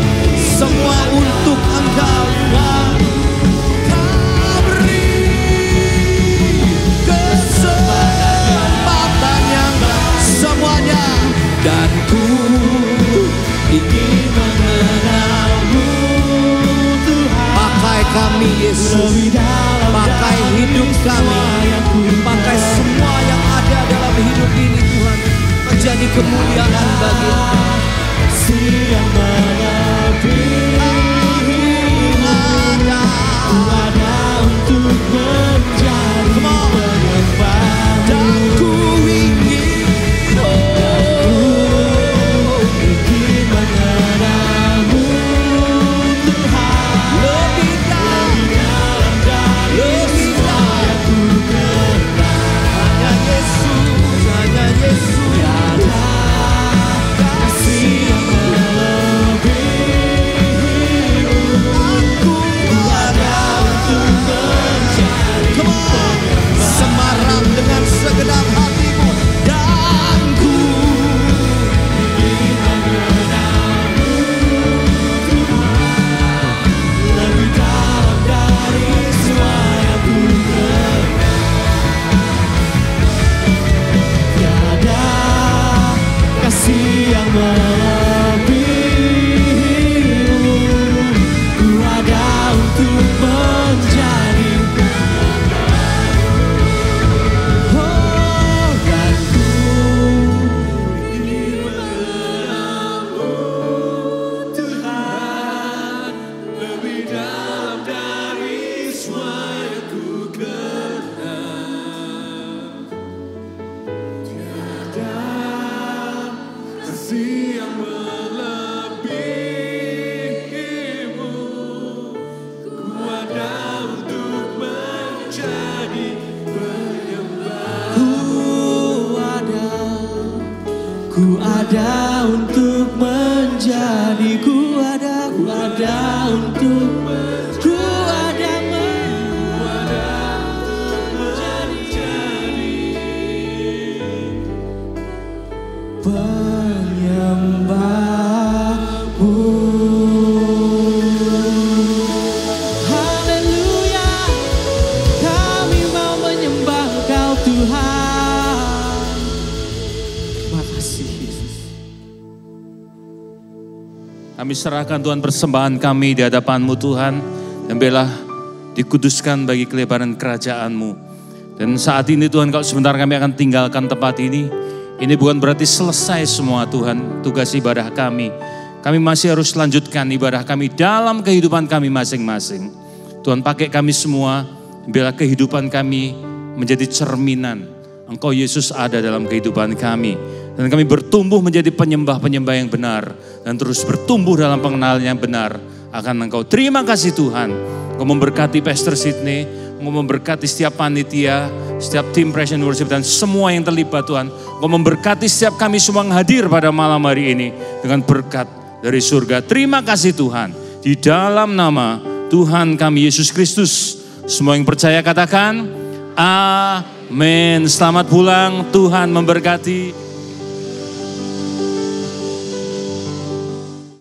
Speaker 3: semua untuk Engkau. Kau beri kesempatan yang semuanya, dan ku ingin mengenalmu Tuhan. Pakai kami Yesus, pakai hidup kami, pakai semua yang ada dalam hidup ini Tuhan, menjadi kemuliaan bagi Engkau. Yang Ku ada untuk menjadi penyembah, dan ku ingin mengenalmu Tuhan. Lebih dalam dari semua yang ku kenal. Hanya Yesus, hanya Yesus. Dengan segenap hatimu, dan ku ingin mengenalmu Tuhan, lebih dalam dari semua yang ku kenal. Tiada kasih yang melebihimu. Ku ada untuk menjadi Ku ada untuk menjadi, ku ada untuk penyembahmu. Haleluya, kami mau menyembah Engkau Tuhan. Terima kasih Yesus.
Speaker 4: Kami serahkan Tuhan persembahan kami di hadapan-Mu Tuhan, dan biarlah dikuduskan bagi kelebaran kerajaan-Mu. Dan saat ini Tuhan, kalau sebentar kami akan tinggalkan tempat ini bukan berarti selesai semua Tuhan tugas ibadah kami. Kami masih harus lanjutkan ibadah kami dalam kehidupan kami masing-masing. Tuhan, pakai kami semua, biarlah kehidupan kami menjadi cerminan Engkau Yesus ada dalam kehidupan kami. Dan kami bertumbuh menjadi penyembah-penyembah yang benar, dan terus bertumbuh dalam pengenalan yang benar akan Engkau. Terima kasih Tuhan, Engkau memberkati Pastor Sidney, Engkau memberkati setiap panitia, setiap tim Praise and Worship, dan semua yang terlibat Tuhan. Engkau memberkati setiap kami semua yang hadir pada malam hari ini dengan berkat dari surga. Terima kasih Tuhan, di dalam nama Tuhan kami Yesus Kristus. Semua yang percaya katakan amin. Selamat pulang, Tuhan memberkati.